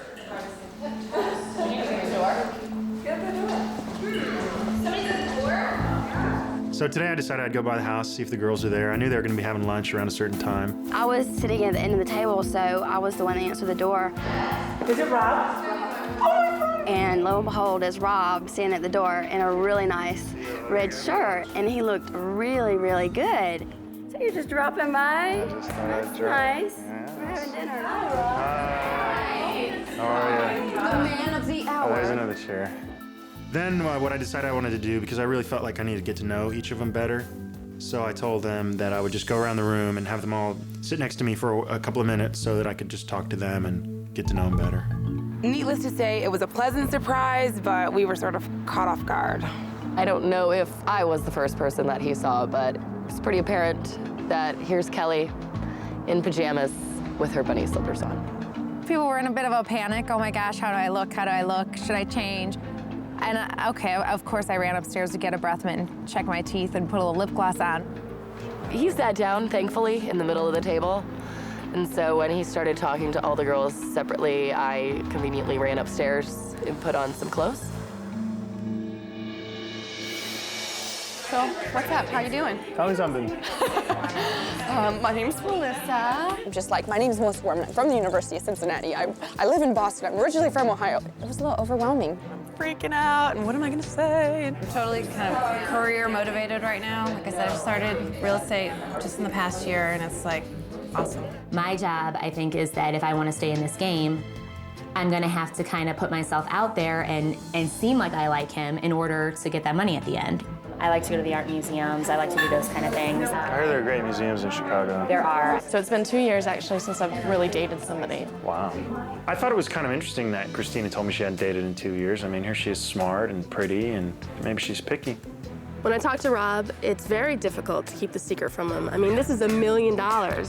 So today I decided I'd go by the house, see if the girls are there. I knew they were going to be having lunch around a certain time. I was sitting at the end of the table, so I was the one that answered the door. Is it Rob? And lo and behold, it's Rob standing at the door in a really nice red shirt, and he looked really, really good. So you're just dropping by? That's nice. We're having dinner. Hi. How are you? The man of the hour. Oh, there's another chair. Then what I decided I wanted to do, because I really felt like I needed to get to know each of them better, so I told them that I would just go around the room and have them all sit next to me for a couple of minutes so that I could just talk to them and get to know them better. Needless to say, it was a pleasant surprise, but we were sort of caught off guard. I don't know if I was the first person that he saw, but it's pretty apparent that here's Kelly in pajamas with her bunny slippers on. People were in a bit of a panic. Oh my gosh, how do I look? How do I look? Should I change? And okay, of course I ran upstairs to get a breath mint, check my teeth, and put a little lip gloss on. He sat down, thankfully, in the middle of the table. And so when he started talking to all the girls separately, I conveniently ran upstairs and put on some clothes. So, what's up? How you doing? Tell me something. My name's Melissa. My name's Melissa. I'm from the University of Cincinnati. I live in Boston. I'm originally from Ohio. It was a little overwhelming. freaking out, and what am I gonna say? I'm totally kind of career motivated right now. Like I said, I started real estate just in the past year, and it's like awesome. My job, I think, is that if I want to stay in this game, I'm gonna have to kind of put myself out there and seem like I like him in order to get that money at the end. I like to go to the art museums. I like to do those kind of things. I heard there are great museums in Chicago. There are. So it's been 2 years actually since I've really dated somebody. Wow. I thought it was kind of interesting that Christina told me she hadn't dated in 2 years. I mean, here she is smart and pretty, and maybe she's picky. When I talk to Rob, it's very difficult to keep the secret from him. I mean, this is $1 million.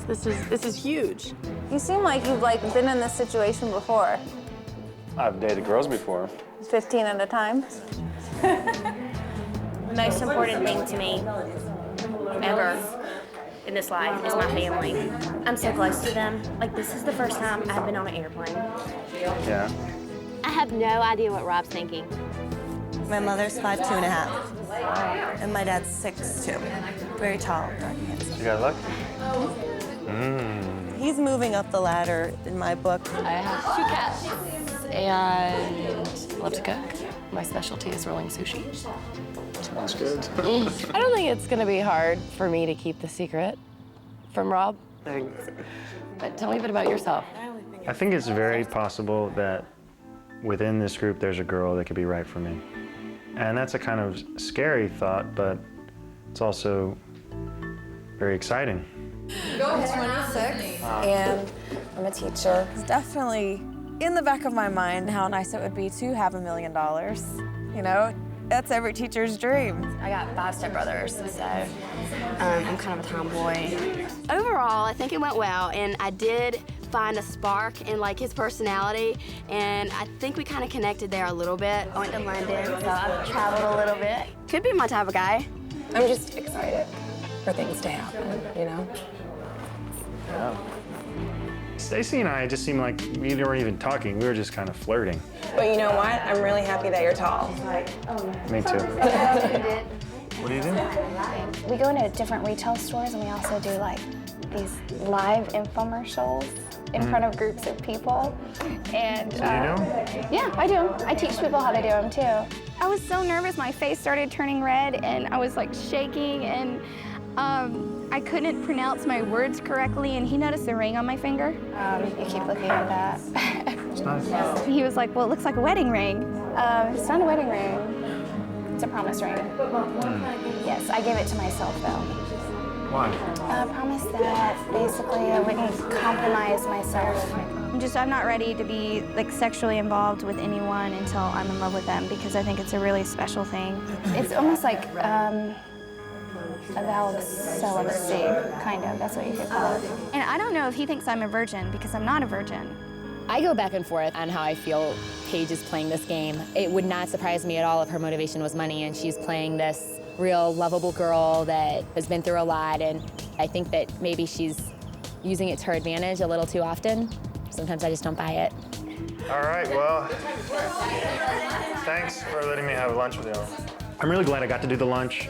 This is huge. You seem like you've been in this situation before. I've dated girls before. 15 at a time. Most important thing to me ever in this life is my family. I'm so close to them. Like, this is the first time I've been on an airplane. Yeah. I have no idea what Rob's thinking. My mother's 5'2½", and my dad's 6'2". Very tall, dark, handsome. You got lucky. He's moving up the ladder in my book. I have 2 cats and love to cook. My specialty is rolling sushi. Sounds good. I don't think it's gonna be hard for me to keep the secret from Rob. But tell me a bit about yourself. I think it's very possible that within this group there's a girl that could be right for me. And that's a kind of scary thought, but it's also very exciting. I'm 26, and I'm a teacher. It's definitely in the back of my mind how nice it would be to have $1 million. You know, that's every teacher's dream. I got 5 stepbrothers, so I'm kind of a tomboy. Overall, I think it went well, and I did find a spark in his personality, and I think we kind of connected there a little bit. I went to London, so I've traveled a little bit. Could be my type of guy. I'm just excited for things to happen, you know? Yeah. Stacy and I just seemed like we weren't even talking. We were just kind of flirting. But you know what? I'm really happy that you're tall. Me too. What do you do? We go into different retail stores, and we also do these live infomercials in front of groups of people. And Do you know? Yeah, I do. I teach people how to do them too. I was so nervous, my face started turning red, and I was shaking, and I couldn't pronounce my words correctly, and he noticed the ring on my finger. You keep looking at that. It's nice. He was like, well, it looks like a wedding ring. It's not a wedding ring. It's a promise ring. Yes, I gave it to myself, though. Why? I promised that basically I wouldn't compromise myself. I'm not ready to be sexually involved with anyone until I'm in love with them, because I think it's a really special thing. It's almost like a vow of celibacy, kind of. That's what you could call it. And I don't know if he thinks I'm a virgin, because I'm not a virgin. I go back and forth on how I feel Paige is playing this game. It would not surprise me at all if her motivation was money and she's playing this real lovable girl that has been through a lot, and I think that maybe she's using it to her advantage a little too often. Sometimes I just don't buy it. All right, well, thanks for letting me have lunch with you. I'm really glad I got to do the lunch.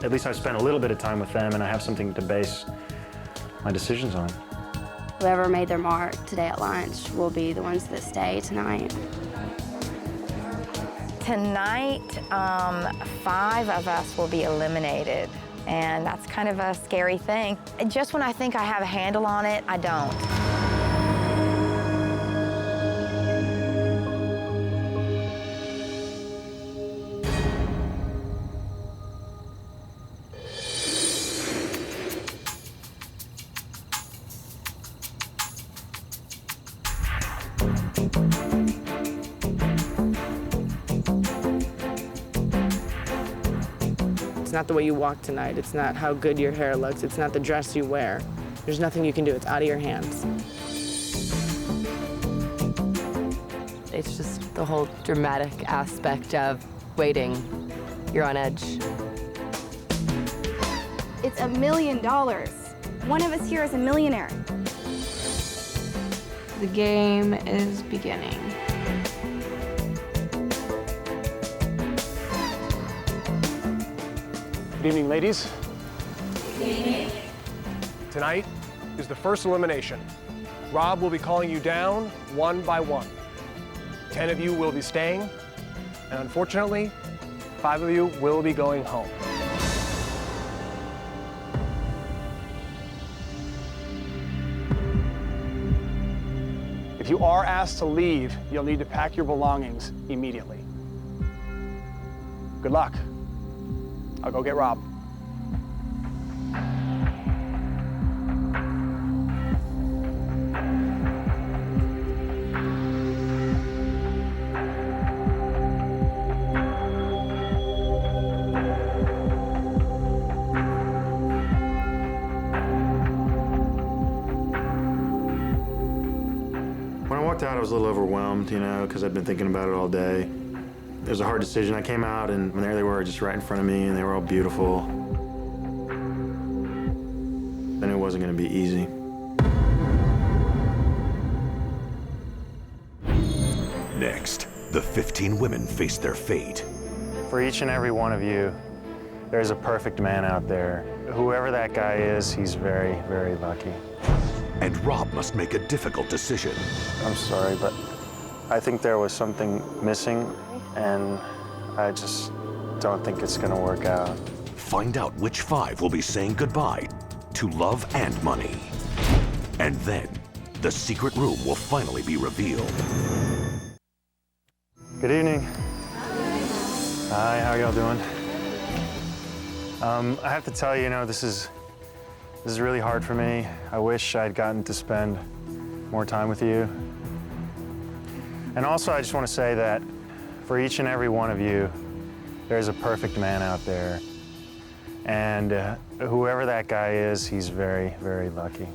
At least I spent a little bit of time with them, and I have something to base my decisions on. Whoever made their mark today at lunch will be the ones that stay tonight. Tonight, 5 of us will be eliminated, and that's kind of a scary thing. Just when I think I have a handle on it, I don't. It's not the way you walk tonight. It's not how good your hair looks. It's not the dress you wear. There's nothing you can do. It's out of your hands. It's just the whole dramatic aspect of waiting. You're on edge. It's $1 million. One of us here is a millionaire. The game is beginning. Good evening, ladies. Good evening. Tonight is the first elimination. Rob will be calling you down one by one. 10 of you will be staying, And unfortunately, 5 of you will be going home. If you are asked to leave, you'll need to pack your belongings immediately. Good luck. I'll go get Rob. When I walked out, I was a little overwhelmed, you know, because I'd been thinking about it all day. It was a hard decision. I came out, and there they were, just right in front of me, and they were all beautiful. And it wasn't going to be easy. Next, the 15 women face their fate. For each and every one of you, there's a perfect man out there. Whoever that guy is, he's very, very lucky. And Rob must make a difficult decision. I'm sorry, but I think there was something missing, and I just don't think it's gonna work out. Find out which 5 will be saying goodbye to love and money. And then, the secret room will finally be revealed. Good evening. Hi, how y'all doing? I have to tell you, this is really hard for me. I wish I'd gotten to spend more time with you. And also, I just want to say that for each and every one of you, there's a perfect man out there. And whoever that guy is, he's very, very lucky.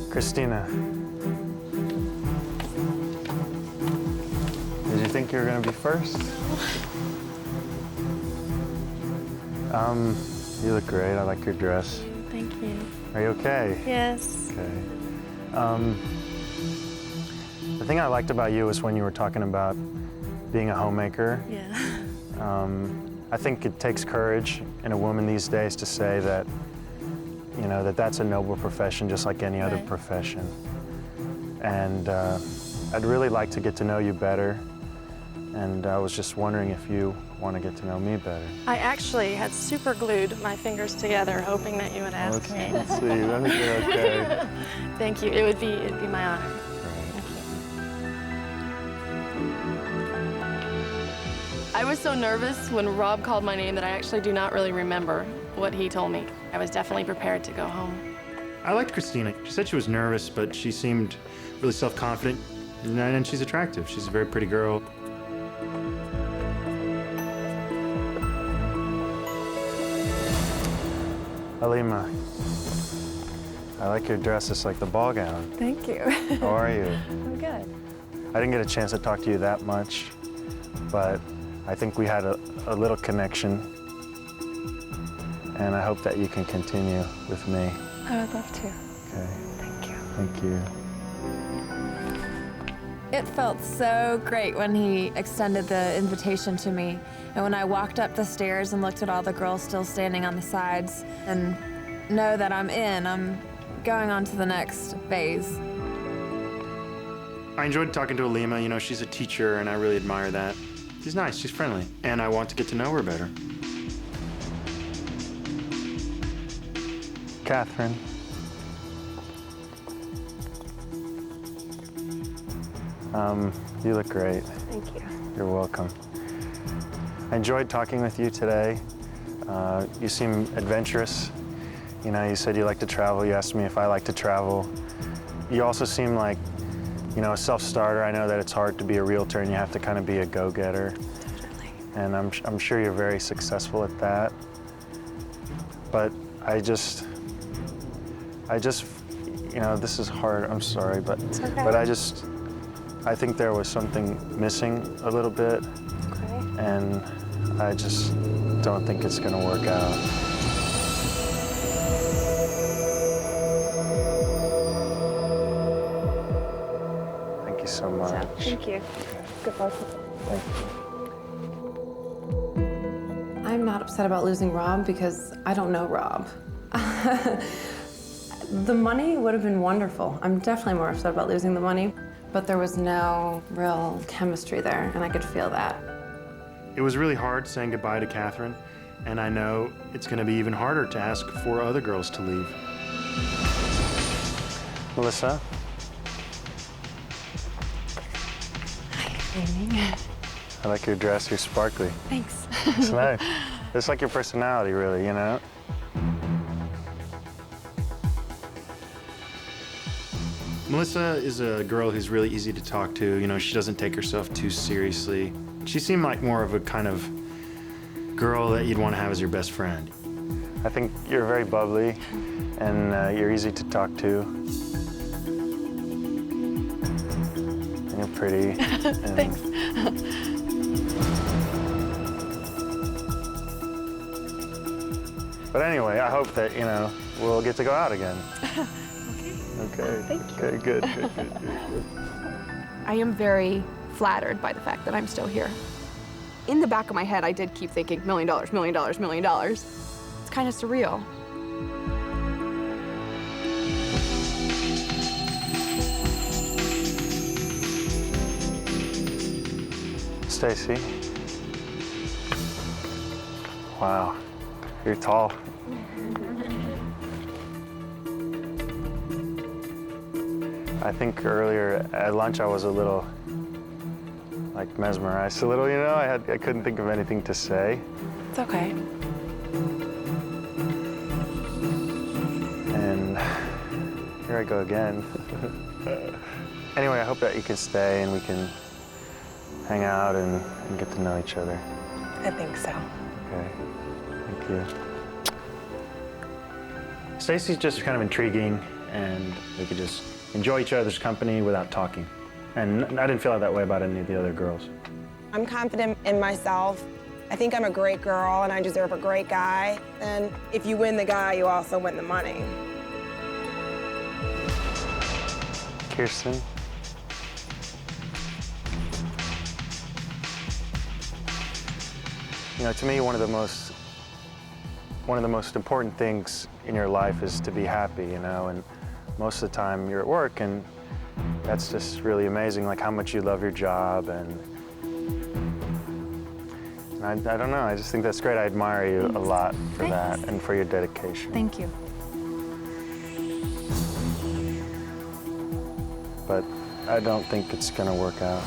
Christina, did you think you were going to be first? You look great. I like your dress. Thank you. Are you okay? Yes. Okay. The thing I liked about you was when you were talking about being a homemaker. Yeah. I think it takes courage in a woman these days to say that, that's a noble profession, just like any other profession. And I'd really like to get to know you better. And I was just wondering if you want to get to know me better. I actually had super glued my fingers together, hoping that you would ask me. Let's see. I think you're okay. Thank you. It'd be my honor. I was so nervous when Rob called my name that I actually do not really remember what he told me. I was definitely prepared to go home. I liked Christina. She said she was nervous, but she seemed really self-confident, and she's attractive. She's a very pretty girl. Alima, I like your dress. It's like the ball gown. Thank you. How are you? I'm good. I didn't get a chance to talk to you that much, but I think we had a little connection, and I hope that you can continue with me. I would love to. Okay. Thank you. Thank you. It felt so great when he extended the invitation to me. And when I walked up the stairs and looked at all the girls still standing on the sides and know that I'm going on to the next phase. I enjoyed talking to Alima. She's a teacher, and I really admire that. She's nice, she's friendly, and I want to get to know her better. Catherine. You look great. Thank you. You're welcome. I enjoyed talking with you today. You seem adventurous. You said you like to travel. You asked me if I like to travel. You also seem like, a self-starter. I know that it's hard to be a realtor and you have to kind of be a go-getter. Definitely. And I'm sure you're very successful at that. But I just, this is hard. I'm sorry, but It's okay. but I think there was something missing a little bit. Okay. And I just don't think it's going to work out. Thank you so much. Thank you. Good luck. Thank you. I'm not upset about losing Rob because I don't know Rob. The money would have been wonderful. I'm definitely more upset about losing the money, but there was no real chemistry there, and I could feel that. It was really hard saying goodbye to Catherine, and I know it's going to be even harder to ask 4 other girls to leave. Melissa? Hi. Evening. I like your dress. You're sparkly. Thanks. It's nice. It's like your personality, really, you know? Melissa is a girl who's really easy to talk to. You know, she doesn't take herself too seriously. She seemed like more of a kind of girl that you'd want to have as your best friend. I think you're very bubbly, and you're easy to talk to. And you're pretty. And Thanks. But anyway, I hope that, you know, we'll get to go out again. Okay. Thank you. Okay, good. I am very flattered by the fact that I'm still here. In the back of my head, I did keep thinking, $1 million, $1 million, $1 million. It's kind of surreal. Stacy. Wow, you're tall. I think earlier at lunch I was a little, like, mesmerized a little, you know? I couldn't think of anything to say. It's okay. And here I go again. Anyway, I hope that you can stay and we can hang out and get to know each other. I think so. Okay, thank you. Stacy's just kind of intriguing, and we could just enjoy each other's company without talking. And I didn't feel that way about any of the other girls. I'm confident in myself. I think I'm a great girl and I deserve a great guy. And if you win the guy, you also win the money. Kirsten. You know, to me, one of the most important things in your life is to be happy, you know, and most of the time you're at work, and that's just really amazing, like how much you love your job, and I don't know, I just think that's great. I admire you a lot for that and for your dedication. Thank you. But I don't think it's gonna work out.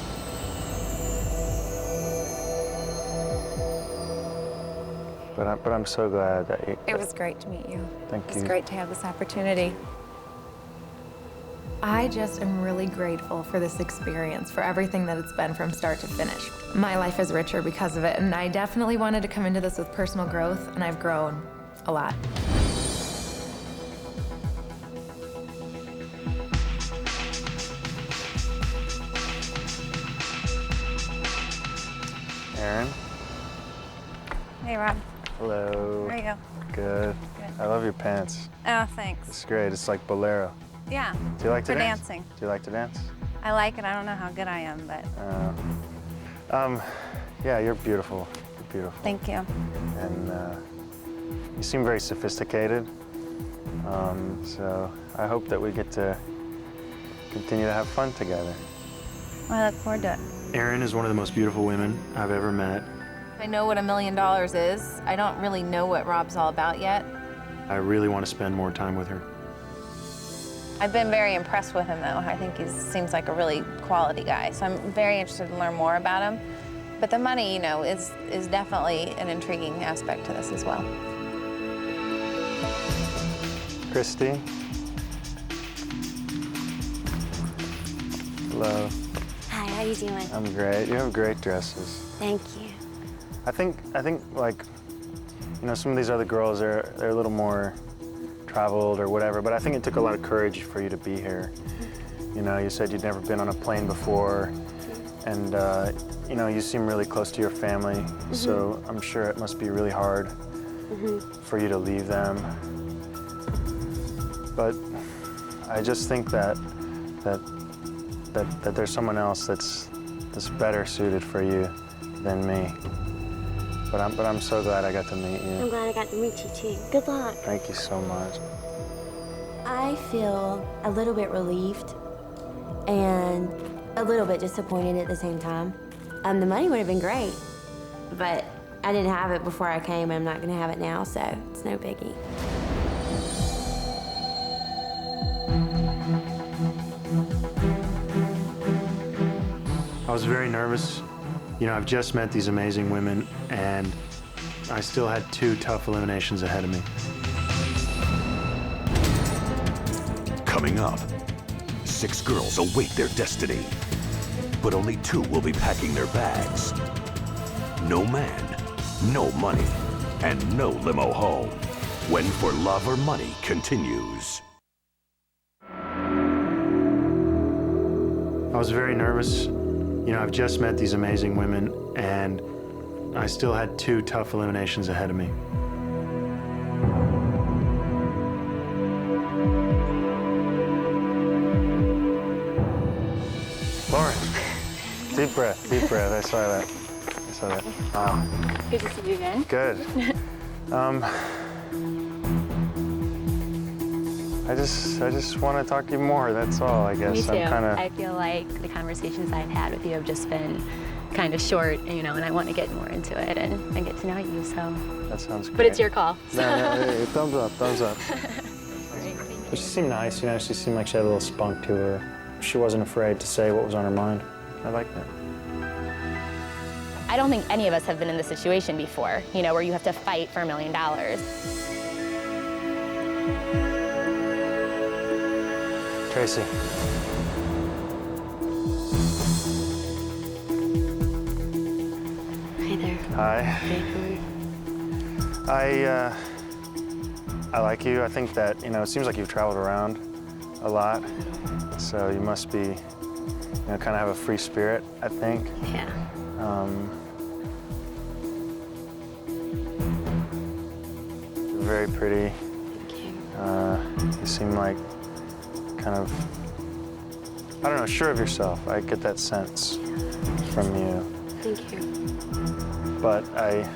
But I'm so glad that you... It was great to meet you. Thank you. It's great to have this opportunity. I just am really grateful for this experience, for everything that it's been from start to finish. My life is richer because of it, and I definitely wanted to come into this with personal growth, and I've grown a lot. Aaron? Hey, Rob. Hello. How are you? Good. I love your pants. Oh, thanks. It's great. It's like bolero. Yeah. Do you like to for dance? dancing. Do you like to dance? I like it. I don't know how good I am, but yeah, you're beautiful. You're beautiful. thank you. And you seem very sophisticated. So I hope that we get to continue to have fun together. Well, I look forward to it. Erin is one of the most beautiful women I've ever met. I know what $1 million is. I don't really know what Rob's all about yet. I really want to spend more time with her. I've been very impressed with him, though. I think he seems like a really quality guy, so I'm very interested to learn more about him. But the money, you know, is definitely an intriguing aspect to this as well. Christy. Hello. Hi, how you doing? I'm great. You have great dresses. Thank you. I think like, you know, some of these other girls, they're a little more traveled or whatever, but I think it took a lot of courage for you to be here. You know, you said you'd never been on a plane before, and you know, you seem really close to your family, so I'm sure it must be really hard for you to leave them. But I just think that there's someone else that's better suited for you than me. But I'm so glad I got to meet you. I'm glad I got to meet you too. Good luck. Thank you so much. I feel a little bit relieved and a little bit disappointed at the same time. The money would have been great, but I didn't have it before I came, and I'm not gonna have it now, so it's no biggie. I was very nervous. You know, I've just met these amazing women, and I still had 2 tough eliminations ahead of me. Coming up, 6 girls await their destiny, but only 2 will be packing their bags. No man, no money, and no limo home. When For Love or Money continues. I was very nervous. You know, I've just met these amazing women, and I still had 2 tough eliminations ahead of me. Lauren, deep breath, deep breath. I saw that. I saw that. Wow. Good to see you again. Good. I just want to talk to you more. That's all, I guess. Me too. I'm I feel like the conversations I've had with you have just been kind of short, you know, and I want to get more into it and get to know you. So. That sounds great. But it's your call. No, hey, thumbs up, thumbs up. But she seemed nice, you know. She seemed like she had a little spunk to her. She wasn't afraid to say what was on her mind. I like that. I don't think any of us have been in this situation before, you know, where you have to fight for $1 million. Tracy. Hi there. Hi. I like you. I think that, you know, it seems like you've traveled around a lot, so you must be, you know, kind of have a free spirit, I think. Yeah. You're very pretty. Thank you. You seem like kind of, I don't know, sure of yourself. I get that sense from you. Thank you. But I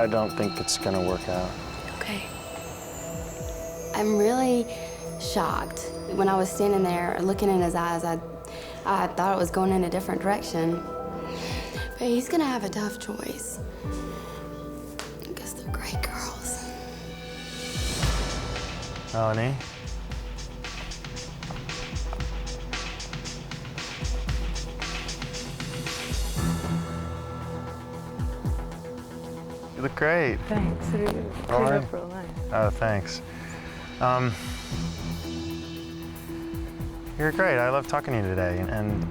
don't think it's gonna work out. Okay. I'm really shocked. When I was standing there looking in his eyes, I thought it was going in a different direction. But he's gonna have a tough choice. Because they're great girls. Melanie? You look great. Thanks. All right. Real nice. Oh, thanks. You're great. I love talking to you today. And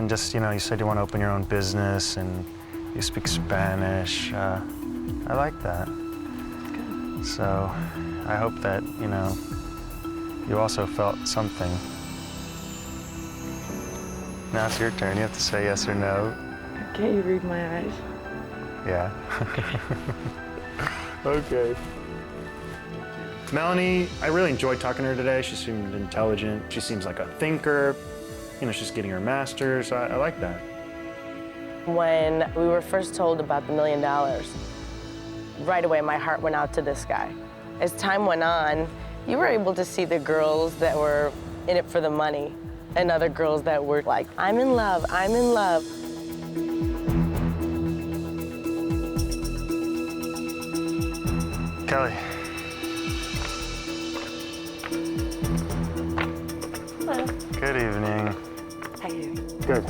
just, you know, you said you want to open your own business and you speak Spanish. I like that. Good. So I hope that, you know, you also felt something. Now it's your turn. You have to say yes or no. Can't you read my eyes? Yeah. Okay. Melanie, I really enjoyed talking to her today. She seemed intelligent. She seems like a thinker. You know, she's getting her master's. I like that. When we were first told about the $1 million, right away my heart went out to this guy. As time went on, you were able to see the girls that were in it for the money and other girls that were like, I'm in love, I'm in love. Kelly. Hello. Good evening. How you doing? Good.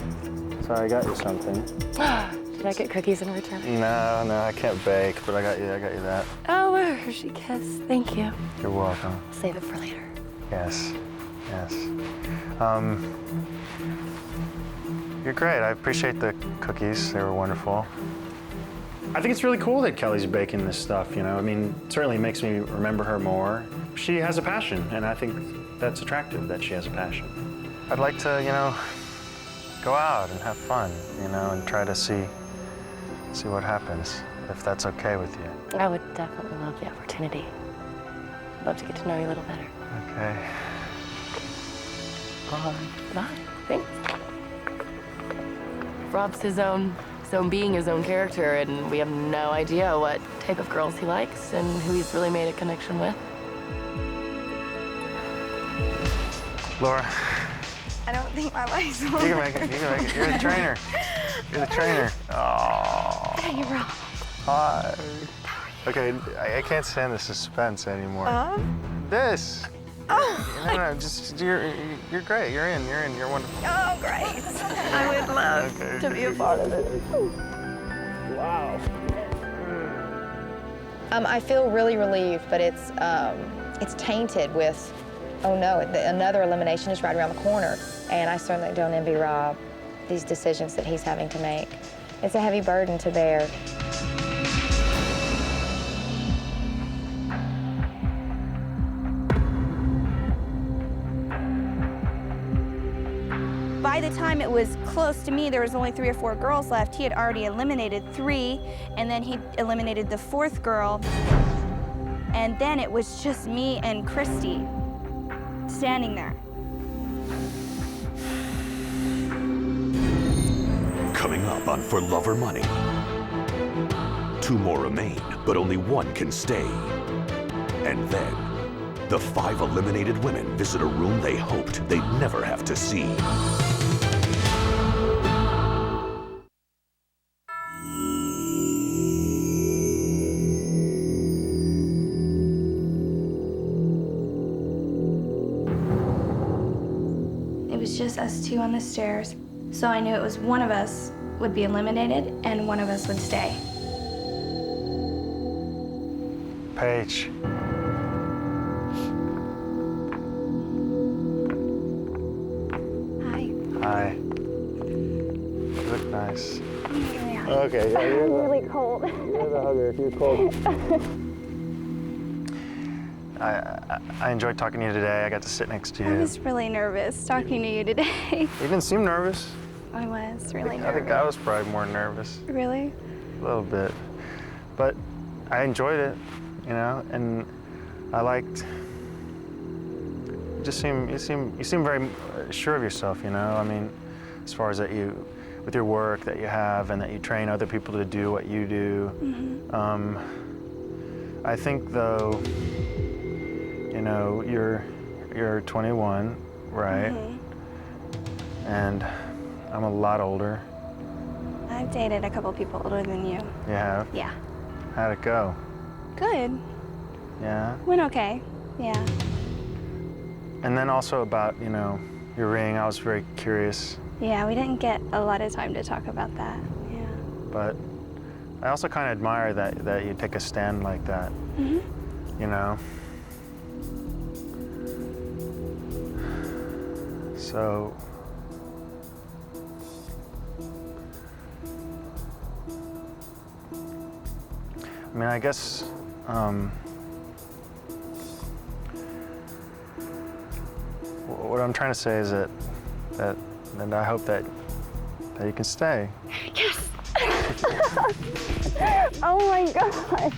Sorry, I got you something. Did I get cookies in return? No, I can't bake, but I got you that. Oh, a Hershey Kiss. Thank you. You're welcome. Save it for later. Yes, yes. You're great. I appreciate the cookies. They were wonderful. I think it's really cool that Kelly's baking this stuff, you know. I mean, it certainly makes me remember her more. She has a passion, and I think that's attractive that she has a passion. I'd like to, you know, go out and have fun, you know, and try to see what happens, if that's okay with you. I would definitely love the opportunity. I'd love to get to know you a little better. Okay. Bye. Thanks. Rob's his own So I'm being his own character, and we have no idea what type of girls he likes and who he's really made a connection with. Laura, I don't think my legs will you can make it. You can make it. You're the trainer. You're the trainer. Oh. Hey, you're wrong. Hi. Okay, I can't stand the suspense anymore. This. Oh. No, just you're great. You're in. You're wonderful. Oh, great. I would love to be a part of it. Wow. I feel really relieved, but it's tainted with, oh no, another elimination is right around the corner, and I certainly don't envy Rob these decisions that he's having to make. It's a heavy burden to bear. By the time it was close to me, there was only 3 or 4 girls left. He had already eliminated 3, and then he eliminated the 4th girl. And then it was just me and Christy standing there. Coming up on For Love or Money. 2 more remain, but only 1 can stay. And then, the 5 eliminated women visit a room they hoped they'd never have to see. It was just us 2 on the stairs, so I knew it was one of us would be eliminated and one of us would stay. Paige. Hi. You look nice. Okay, yeah, you're I'm really cold. You're the hugger. You're cold. I enjoyed talking to you today. I got to sit next to you. I was really nervous talking to you today. You didn't seem nervous. I was really nervous. I think I was probably more nervous. Really? A little bit. But I enjoyed it, you know, and I liked. You seem very sure of yourself, you know. I mean, as far as that with your work that you have, and that you train other people to do what you do. Mm-hmm. I think though, you know, you're 21, right? Mm-hmm. And I'm a lot older. I've dated a couple people older than you. You have? Yeah. How'd it go? Good. Yeah. Went okay. Yeah. And then also about, you know, your ring, I was very curious. Yeah, we didn't get a lot of time to talk about that. Yeah. But I also kind of admire that you take a stand like that. Mm-hmm. You know? So, I mean, I guess, what I'm trying to say is that I hope that you can stay. Yes. Oh my God.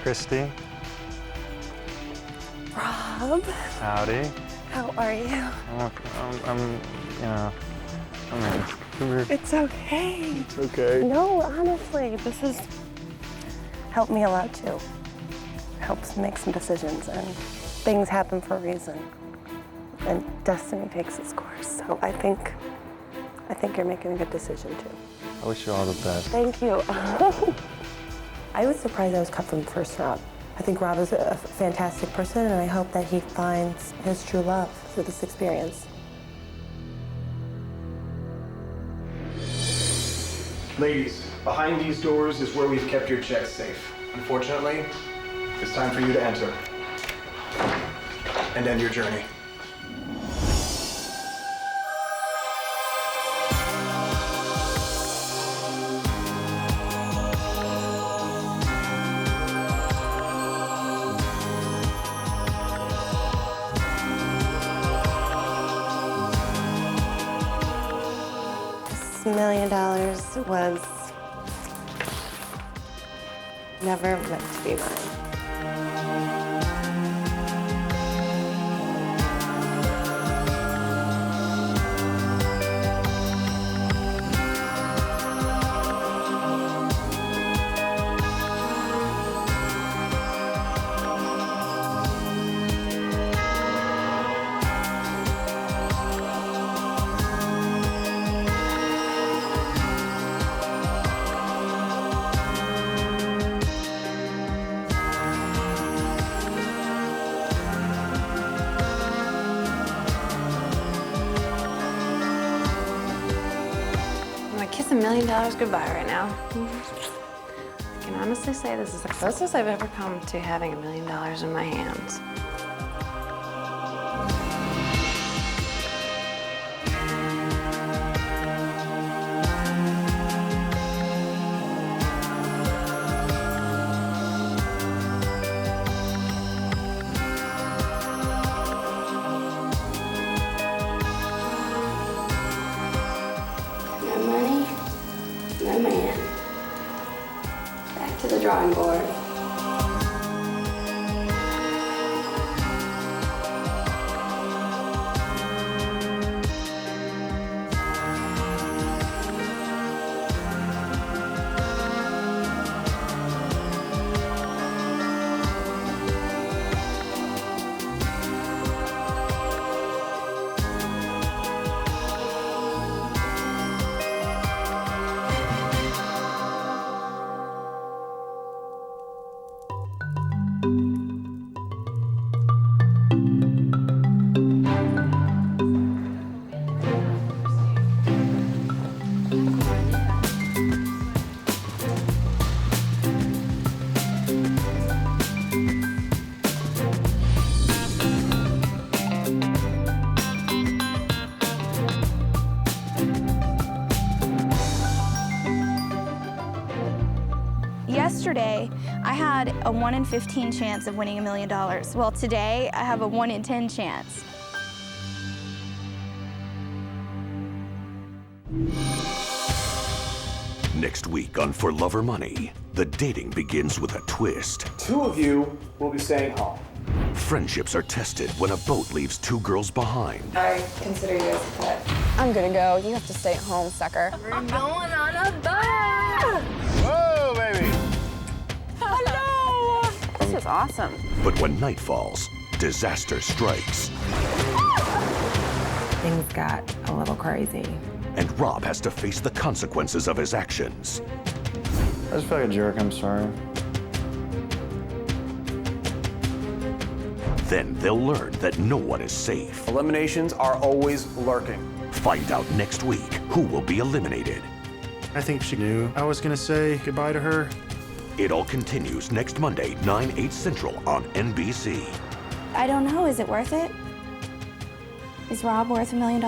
Christy. Rob. Howdy. How are you? I'm you know, come here. It's okay. It's okay. No, honestly, this has helped me a lot too. Helps make some decisions, and things happen for a reason. And destiny takes its course. So I think you're making a good decision too. I wish you all the best. Thank you. I was surprised I was cut from the first round. I think Rob is a fantastic person, and I hope that he finds his true love through this experience. Ladies, behind these doors is where we've kept your checks safe. Unfortunately, it's time for you to enter and end your journey. $1 million was never meant to be mine. $1 million goodbye right now. I can honestly say this is the closest I've ever come to having $1 million in my hands. No money, no man. Back to the drawing board. Yesterday, I had a 1 in 15 chance of winning $1 million. Well, today, I have a 1 in 10 chance. Next week on For Love or Money, the dating begins with a twist. 2 of you will be staying home. Friendships are tested when a boat leaves 2 girls behind. I consider you as a pet. I'm gonna go. You have to stay at home, sucker. We're going on a boat! Whoa, baby! Hello! This is awesome. But when night falls, disaster strikes. Things got a little crazy. And Rob has to face the consequences of his actions. I just feel like a jerk, I'm sorry. Then they'll learn that no one is safe. Eliminations are always lurking. Find out next week who will be eliminated. I think she knew I was gonna say goodbye to her. It all continues next Monday, 9/8 Central on NBC. I don't know, is it worth it? Is Rob worth $1 million?